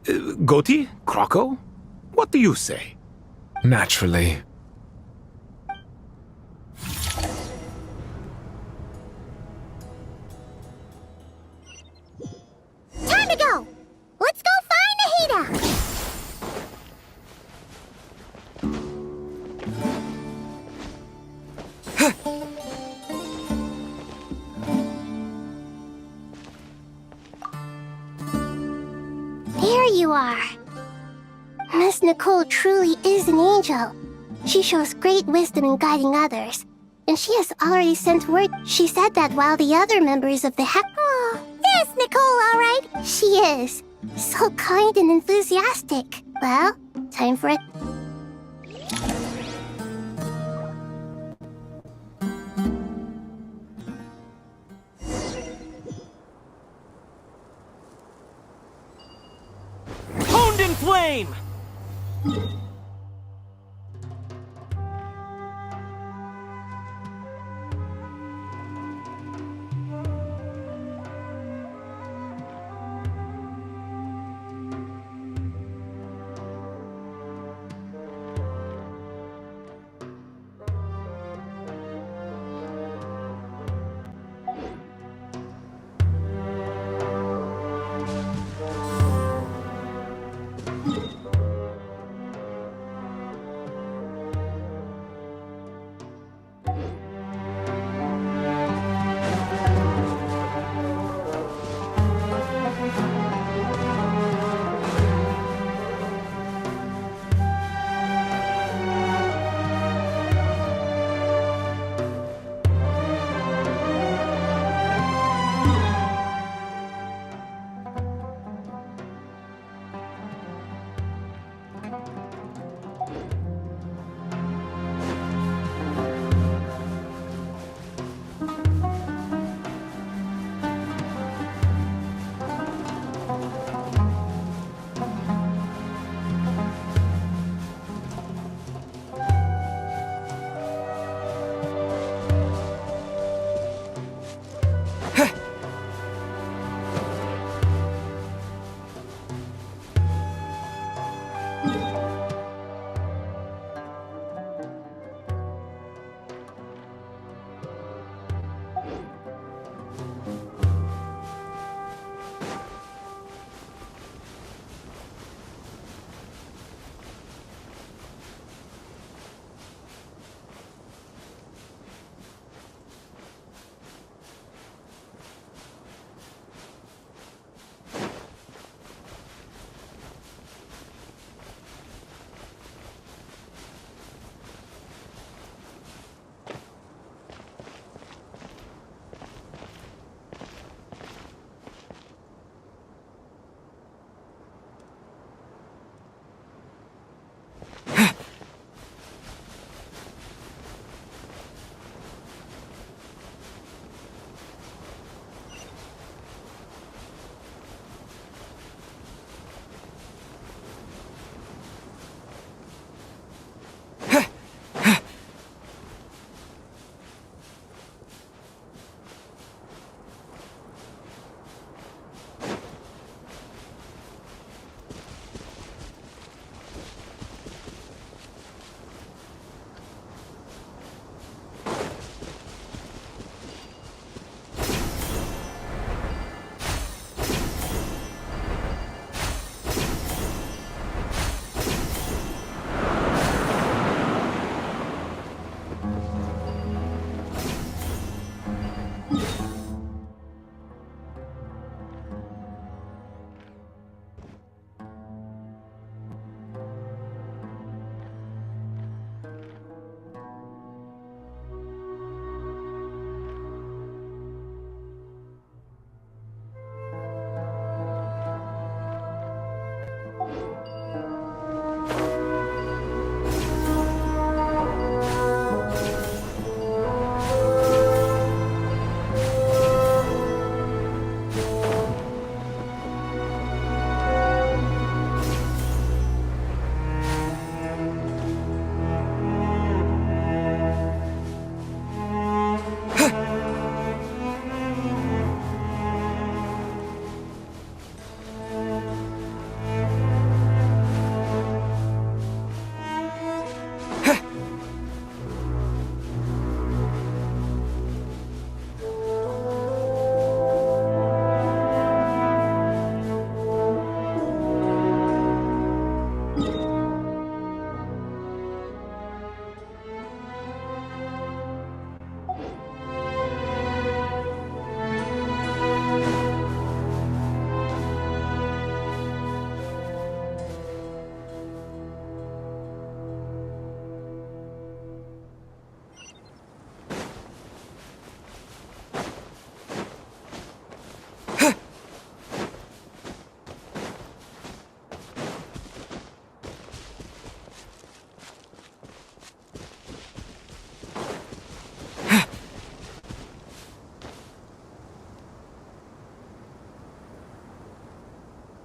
Goti? Croco? What do you say? Naturally. Time to go! Let's go find Nahida! are. Miss Nicole truly is an angel. She shows great wisdom in guiding others. And she has already sent word. She said that while the other members of the Oh, is Nicole all right? She is. So kind and enthusiastic. Well, time for it. Honed in flame!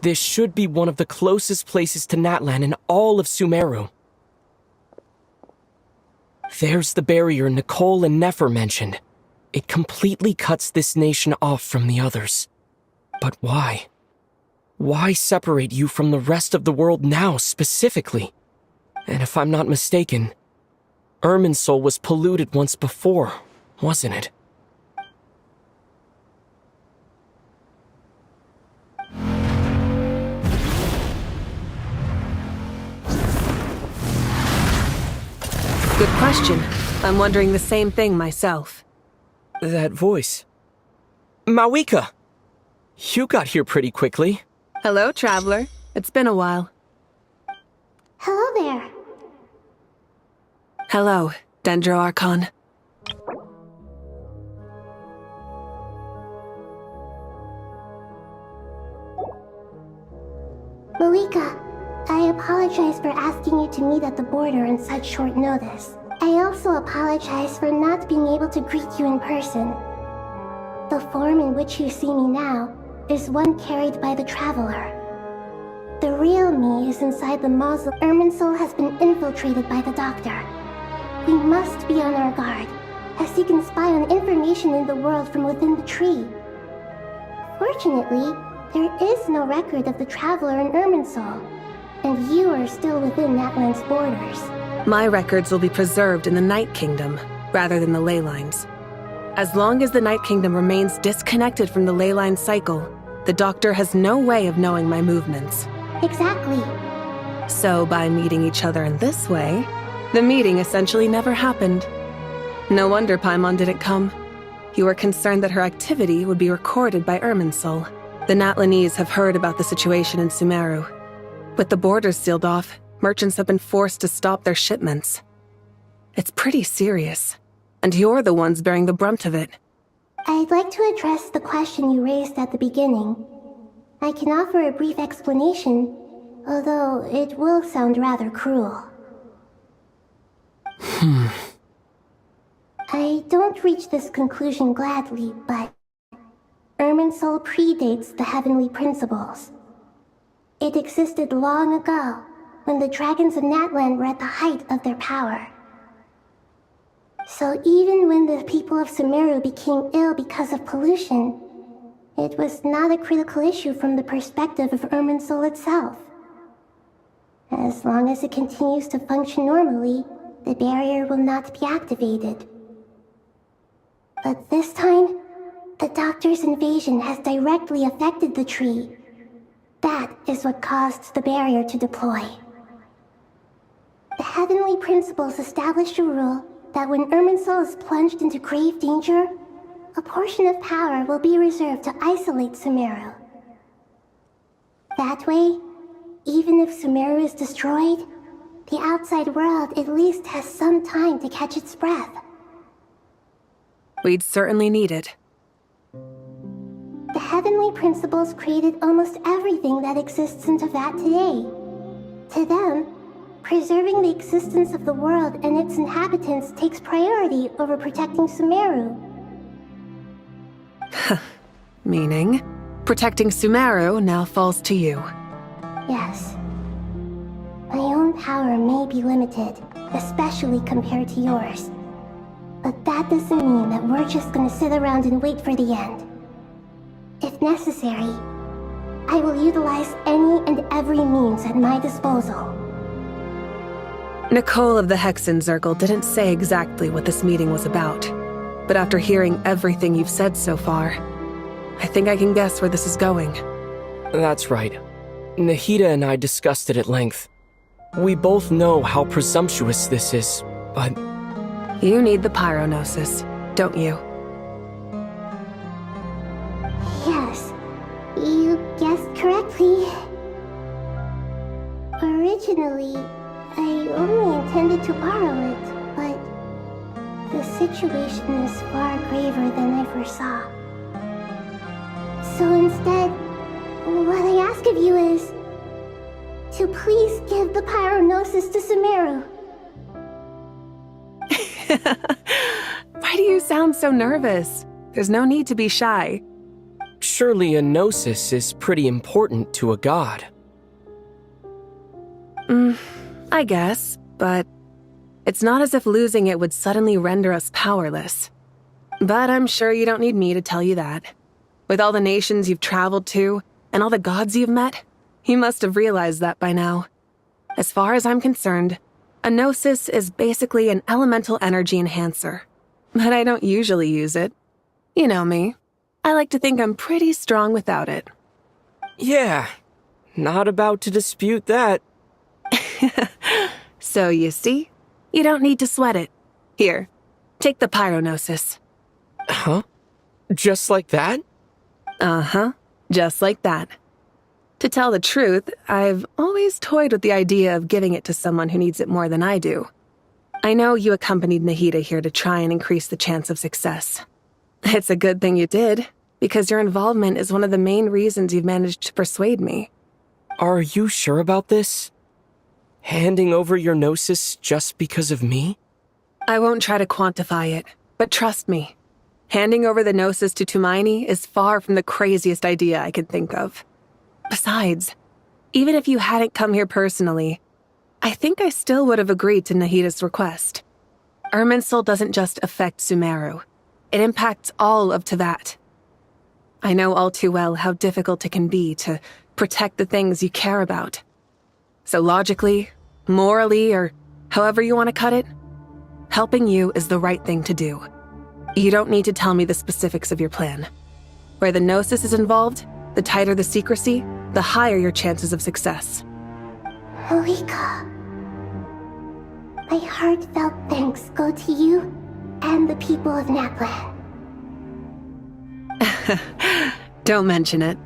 This should be one of the closest places to Natlan in all of Sumeru. There's the barrier Nicole and Nefer mentioned. It completely cuts this nation off from the others. But why? Why separate you from the rest of the world now, specifically? And if I'm not mistaken, Irminsul was polluted once before, wasn't it? Good question. I'm wondering the same thing myself. That voice. Mawika! You got here pretty quickly. Hello, traveler. It's been a while. Hello there. Hello, Dendro Archon. Malika, I apologize for asking you to meet at the border on such short notice. I also apologize for not being able to greet you in person. The form in which you see me now is one carried by the Traveler. The real me is inside the mausoleum. Irminsul has been infiltrated by the Doctor. We must be on our guard, as he can spy on information in the world from within the tree. Fortunately, there is no record of the Traveler in Irminsul, and you are still within Natlan's borders. My records will be preserved in the Night Kingdom, rather than the ley lines. As long as the Night Kingdom remains disconnected from the ley line cycle, the Doctor has no way of knowing my movements. Exactly. So by meeting each other in this way, the meeting essentially never happened. No wonder Paimon didn't come. You were concerned that her activity would be recorded by Irminsul. The Natlanese have heard about the situation in Sumeru. With the borders sealed off, merchants have been forced to stop their shipments. It's pretty serious, and you're the ones bearing the brunt of it. I'd like to address the question you raised at the beginning. I can offer a brief explanation, although it will sound rather cruel. I don't reach this conclusion gladly, but Irminsul predates the heavenly principles. It existed long ago, when the dragons of Natlan were at the height of their power. So even when the people of Sumeru became ill because of pollution, it was not a critical issue from the perspective of Irminsul itself. As long as it continues to function normally, the barrier will not be activated. But this time, the Doctor's invasion has directly affected the tree. That is what caused the barrier to deploy. The heavenly principles established a rule that when Irminsul is plunged into grave danger, a portion of power will be reserved to isolate Sumeru. That way, even if Sumeru is destroyed, the outside world at least has some time to catch its breath. We'd certainly need it. The heavenly principles created almost everything that exists in Teyvat today. To them, preserving the existence of the world and its inhabitants takes priority over protecting Sumeru. Meaning, protecting Sumeru now falls to you. Yes. My own power may be limited, especially compared to yours. But that doesn't mean that we're just gonna sit around and wait for the end. If necessary, I will utilize any and every means at my disposal. Nicole of the Hexen Circle didn't say exactly what this meeting was about, but after hearing everything you've said so far, I think I can guess where this is going. That's right. Nahida and I discussed it at length. We both know how presumptuous this is, but... You need the Pyronosis, don't you? Yes, you guessed correctly. Originally, I only intended to borrow it, but the situation is far graver than I foresaw. So instead, what I ask of you is to please give the Pyronosis to Sumeru. Why do you sound so nervous? There's no need to be shy. Surely a gnosis is pretty important to a god. I guess, but it's not as if losing it would suddenly render us powerless. But I'm sure you don't need me to tell you that. With all the nations you've traveled to, and all the gods you've met, you must have realized that by now. As far as I'm concerned, a gnosis is basically an elemental energy enhancer. But I don't usually use it. You know me. I like to think I'm pretty strong without it. Yeah, not about to dispute that. So you see, you don't need to sweat it. Here, take the pyronosis. Huh? Just like that? Uh-huh, just like that. To tell the truth, I've always toyed with the idea of giving it to someone who needs it more than I do. I know you accompanied Nahida here to try and increase the chance of success. It's a good thing you did, because your involvement is one of the main reasons you've managed to persuade me. Are you sure about this? Handing over your gnosis just because of me? I won't try to quantify it, but trust me. Handing over the gnosis to Tumaini is far from the craziest idea I could think of. Besides, even if you hadn't come here personally, I think I still would have agreed to Nahida's request. Irminsul doesn't just affect Sumeru. It impacts all of Teyvat. I know all too well how difficult it can be to protect the things you care about. So logically, morally, or however you want to cut it, helping you is the right thing to do. You don't need to tell me the specifics of your plan. Where the gnosis is involved, the tighter the secrecy, the higher your chances of success. Malika, my heartfelt thanks go to you and the people of Naplan. Don't mention it.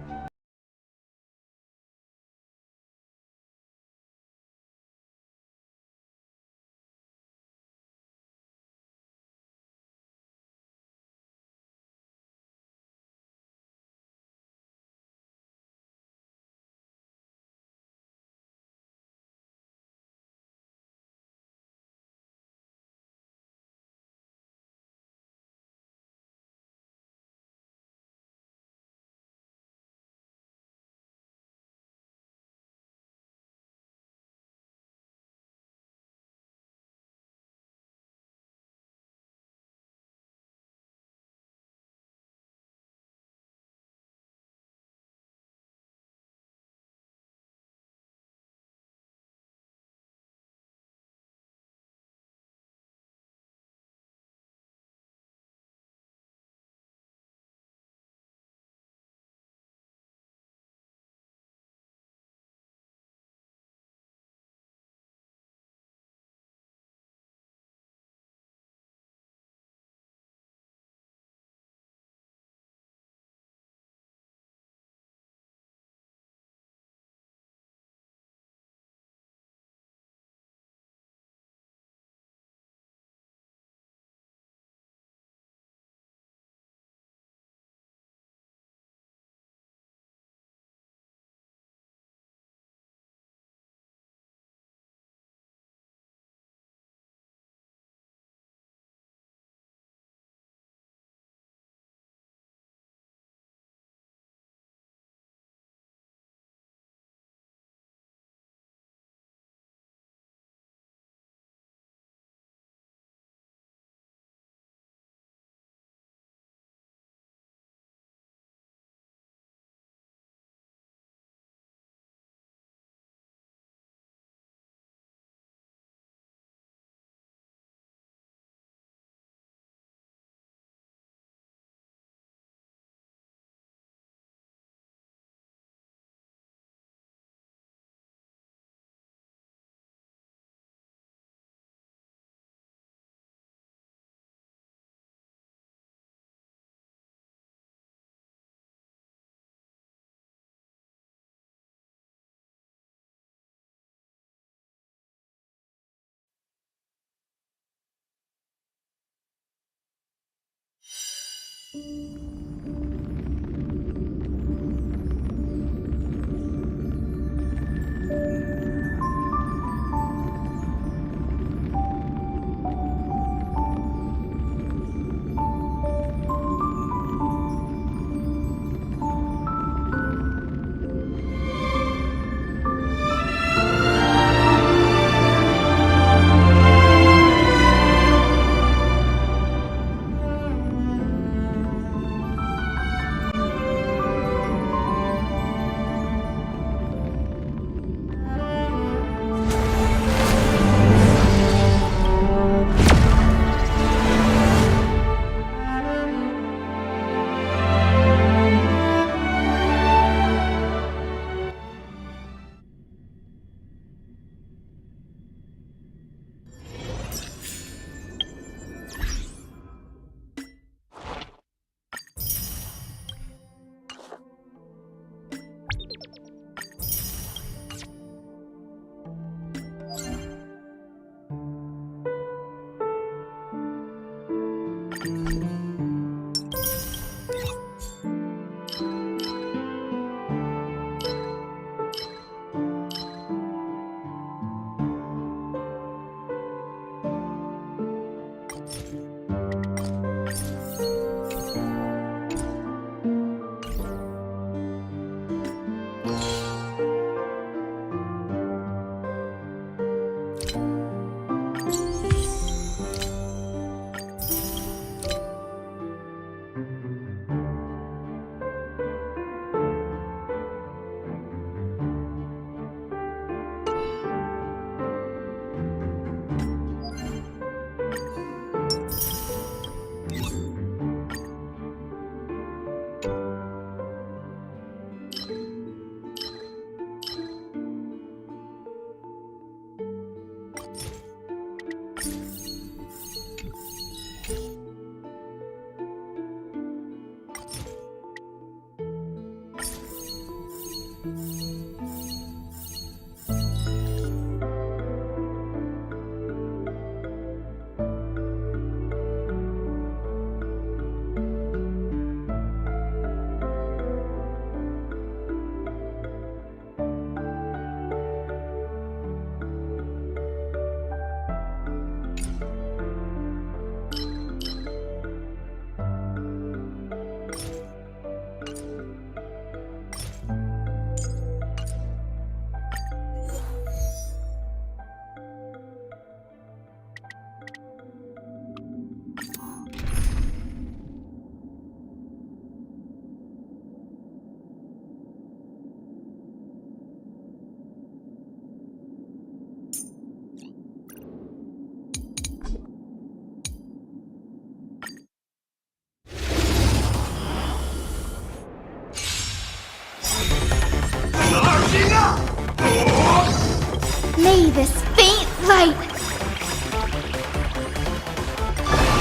May this faint light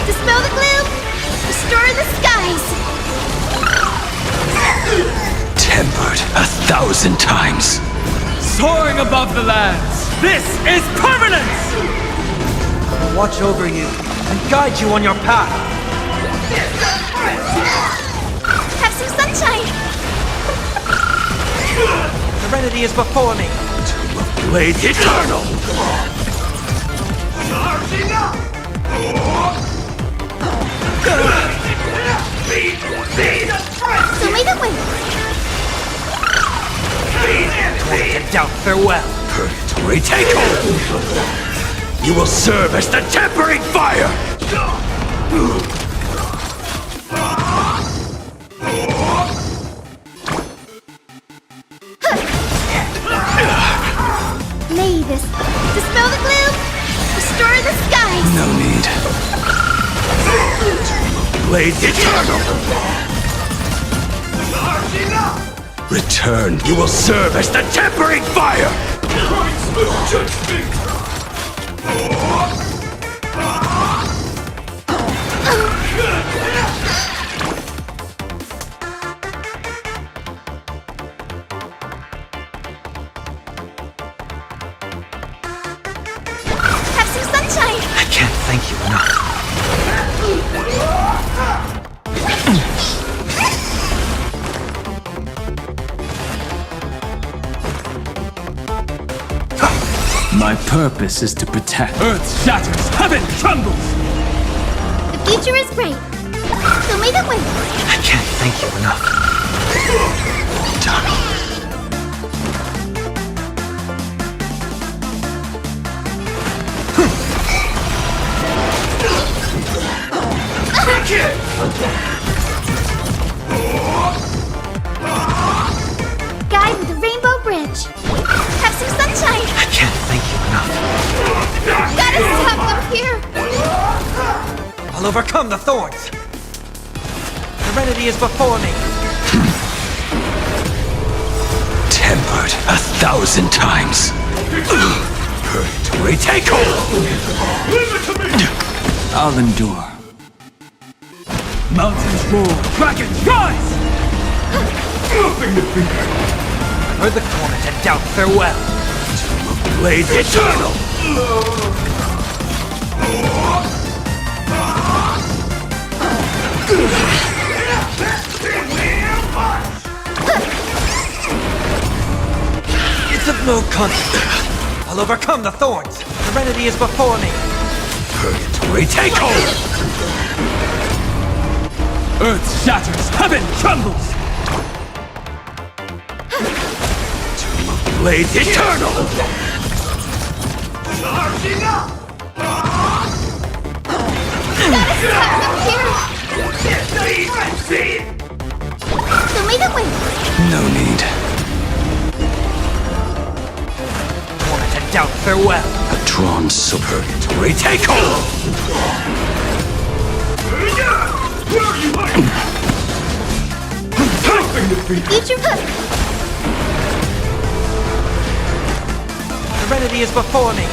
dispel the gloom, restore the skies. Tempered 1,000 times. Soaring above the lands, this is permanence! Watch over you and guide you on your path. Have some sunshine. Serenity is before me. Blade eternal! So may the wind. To doubt farewell. Purgatory, take hold! You will serve as the tempering fire! May this dispel the gloom, restore the skies. No need. Blade eternal! Return, you will serve as the tempering fire! Have some sunshine. I can't thank you enough. My purpose is to protect. Earth shatters, heaven trembles! The future is bright. So may the wind. I can't thank you enough. Donald. Guide with the rainbow bridge. Have some sunshine. I can't thank you enough. Gotta stop them here. I'll overcome the thorns. Serenity is before me. Tempered 1,000 times. Purgatory, take hold! Leave it to me! I'll endure. Mountains roar, dragons rise! Heard the corner to doubt farewell. Blade eternal! No conflict. I'll overcome the thorns. Serenity is before me. Purgatory, take hold! Earth shatters, heaven trembles! Tomb of Blades Eternal! Charging up! No need. Torment and doubt, farewell. A drawn purgatory, take hold! Where are you hiding? Eat your foot! Serenity is before me.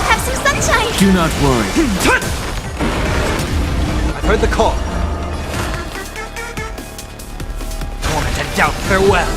Have some sunshine! Do not worry. I've heard the call. Torment and doubt, farewell.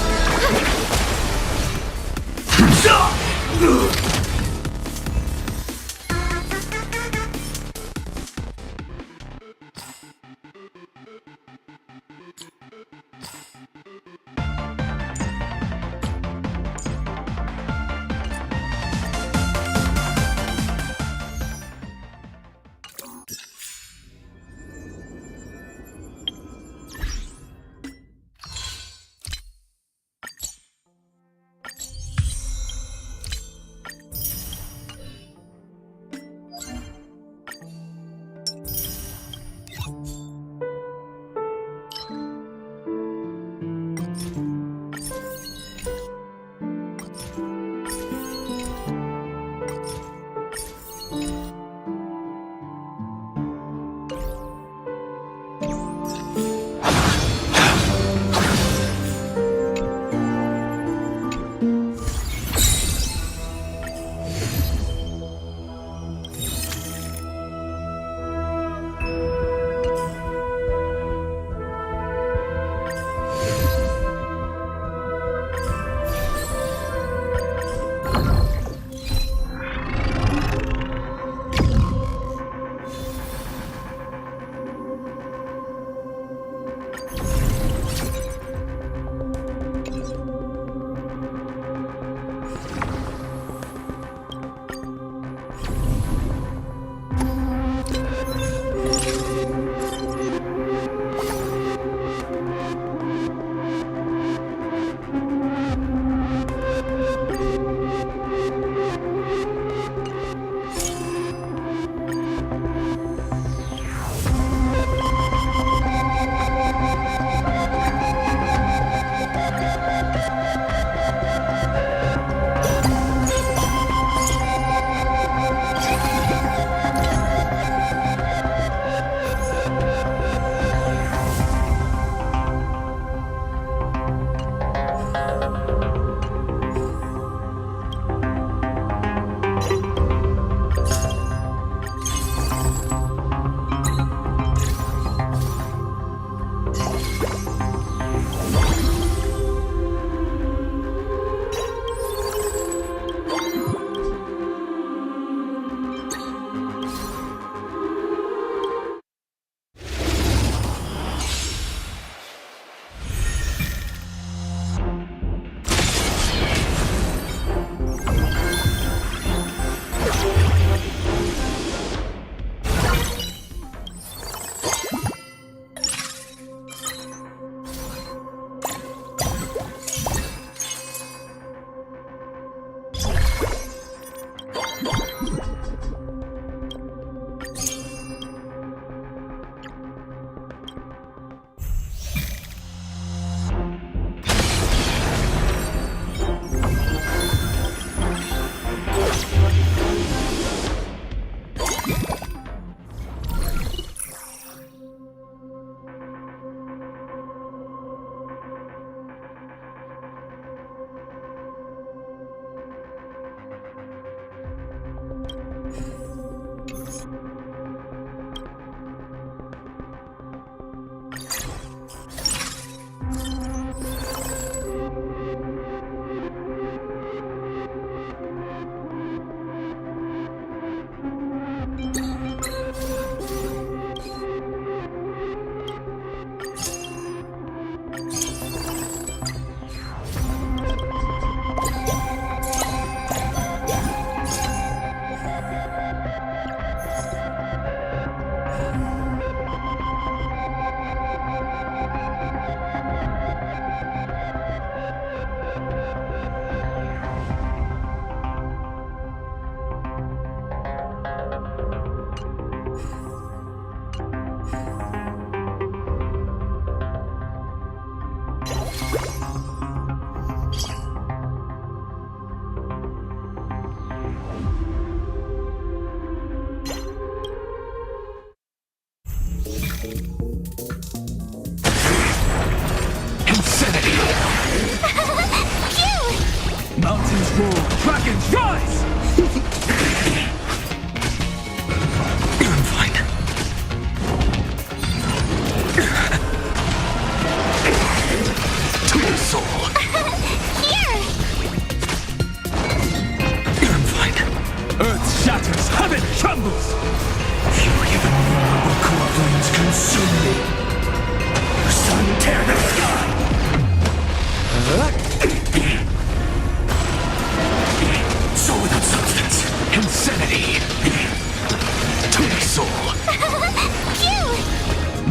Mountains roar, dragons rise! I'm fine. To the soul. Here! I'm fine. Earth shatters, heaven trembles! Fury of innumerable core flames consume me. Sun tear the sky! Soul without substance. Insanity. To the soul. Phew!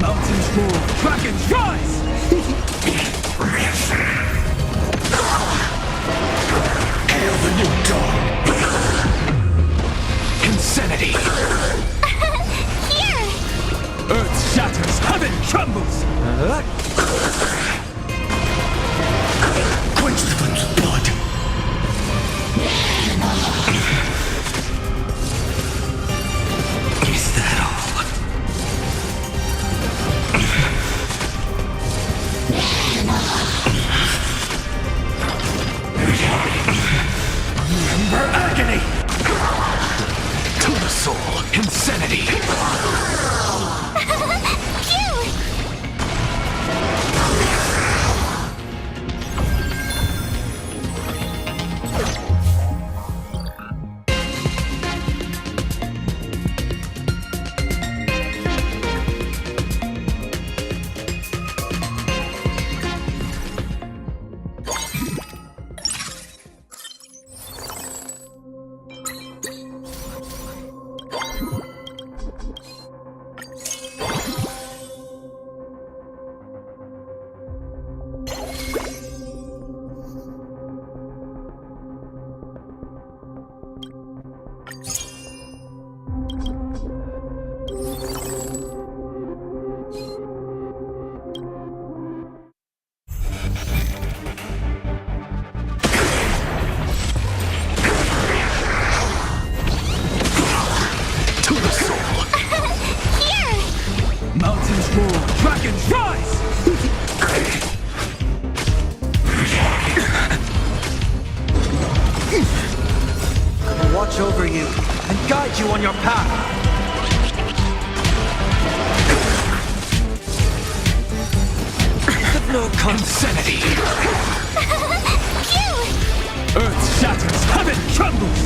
Mountains roar, dragons rise! Hail the new dawn. Insanity. Here! Earth shatters, heaven trembles! Quench the flames of blood. Is that all? Remember agony! To the soul, insanity! Phew! Mountains roar, dragons rise! I will watch over you and guide you on your path. Of no insanity. Earth shatters, heaven trembles!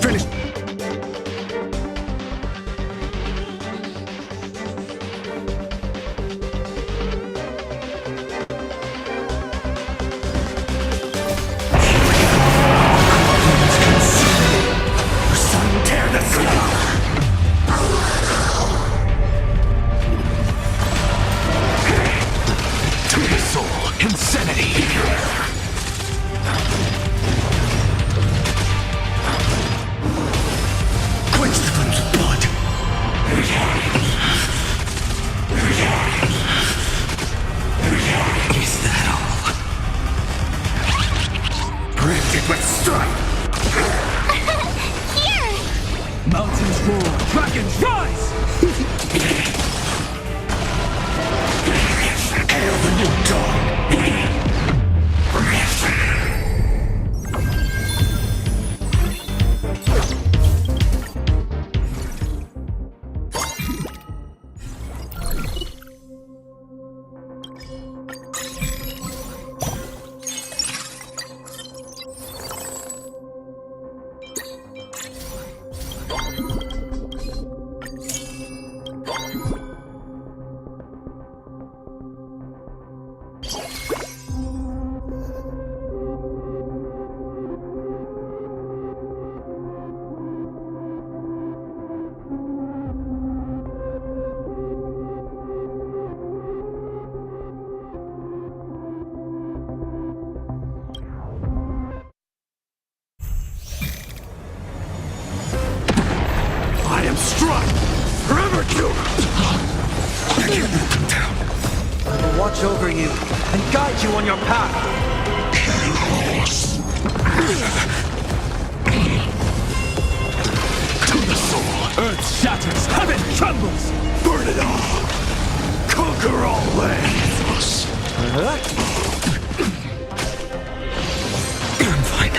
Finish. Sun tear the sky. To the soul, insanity. watch over you and guide you on your path. To the soul. Earth shatters, heaven trembles! Burn it all. Conquer all lands. Gunfight.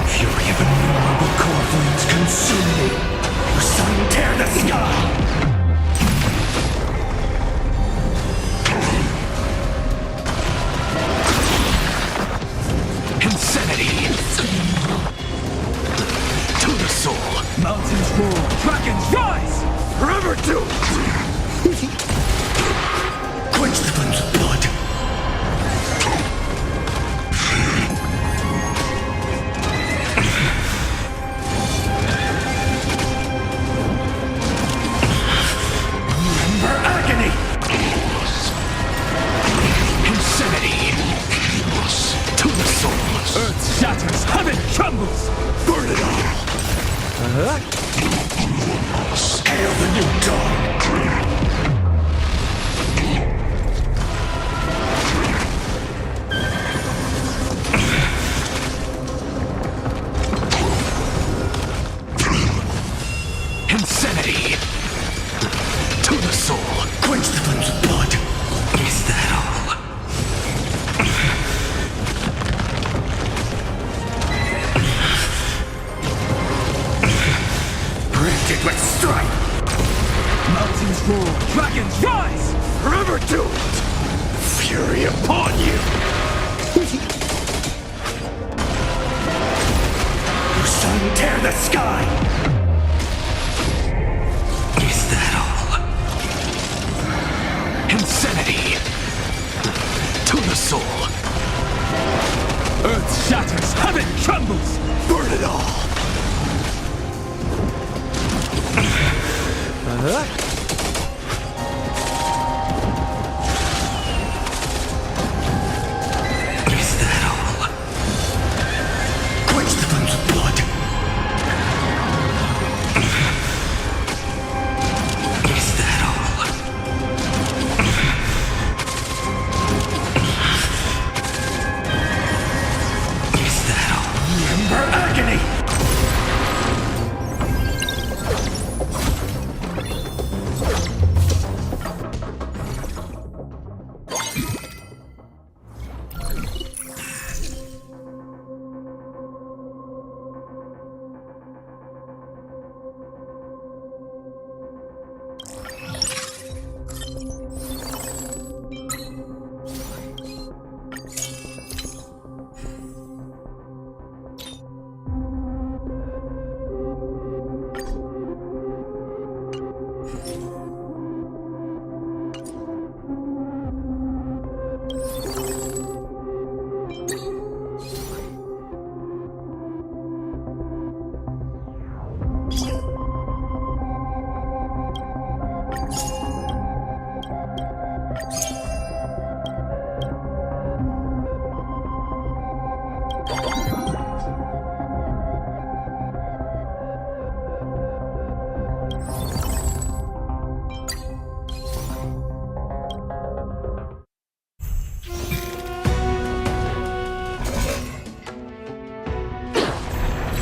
Fury of innumerable core flames consume me. The sun tear the sky. Insanity. To the soul. Mountains roar, dragons rise! Forever doomed. Quench the flames of blood. Remember agony. Insanity. To the soul. Earth shatters, heaven trembles! Burn it all. Hail the new dawn. Insanity. To the soul. Quench the flames of blood. Is that all? Branded with strife. Mountains roar, dragons rise! Forever doomed. Fury upon you. The sun tear the sky. Is that all? Insanity. To the soul. Earth shatters, heaven trembles! Burn it all. Is that all? Quench the flames of blood. Is that all? Is that all? Remember agony.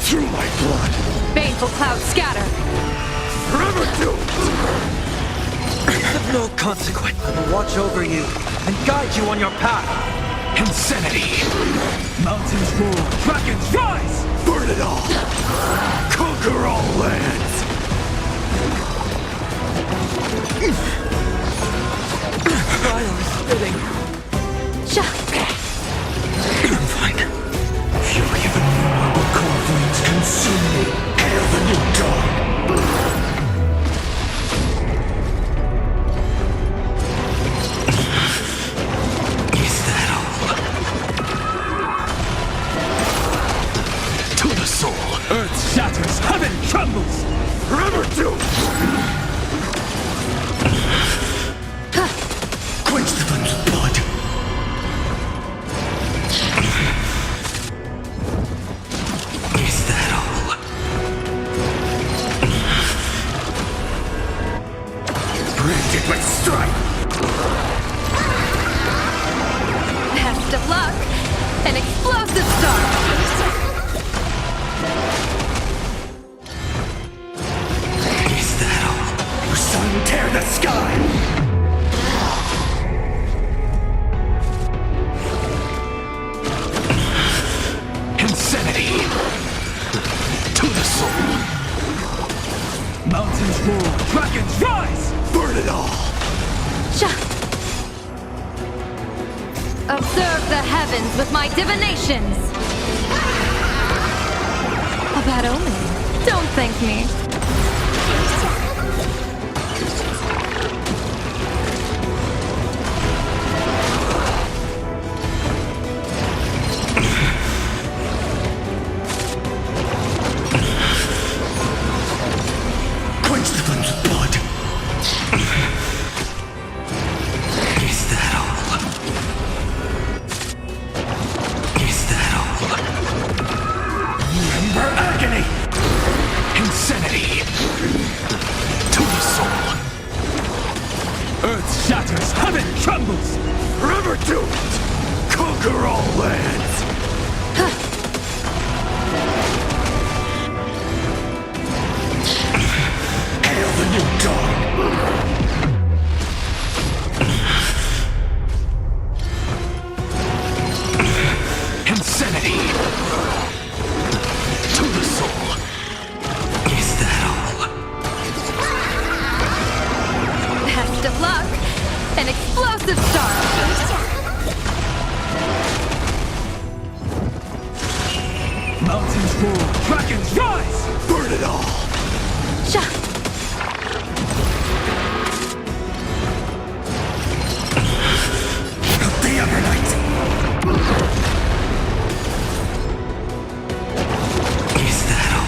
Through my blood. Baneful clouds scatter. Forever doomed. It's of no consequence. I will watch over you and guide you on your path. Insanity. Mountains roar, dragons rise! Burn it all. Conquer all lands. Trial is fitting. Gunfight. Fury of innumerable core flames consume me. Hail the new dawn. Is that all? To the soul. Earth shatters, heaven trembles! Forever doomed. Quench the flames of blood. Is that all? Branded with strife. heavens with my divinations! A bad omen. Don't thank me. Quench the flames with blood. Is that all? Is that all? Remember agony! Insanity! To the soul! Earth shatters, heaven trembles! Forever doomed! Conquer all lands! Hail the new dawn! Insanity! To the soul! Is that all? Best of luck! An explosive start! Mountains roar, dragons rise! Burn it all! The Evernight! Is that all?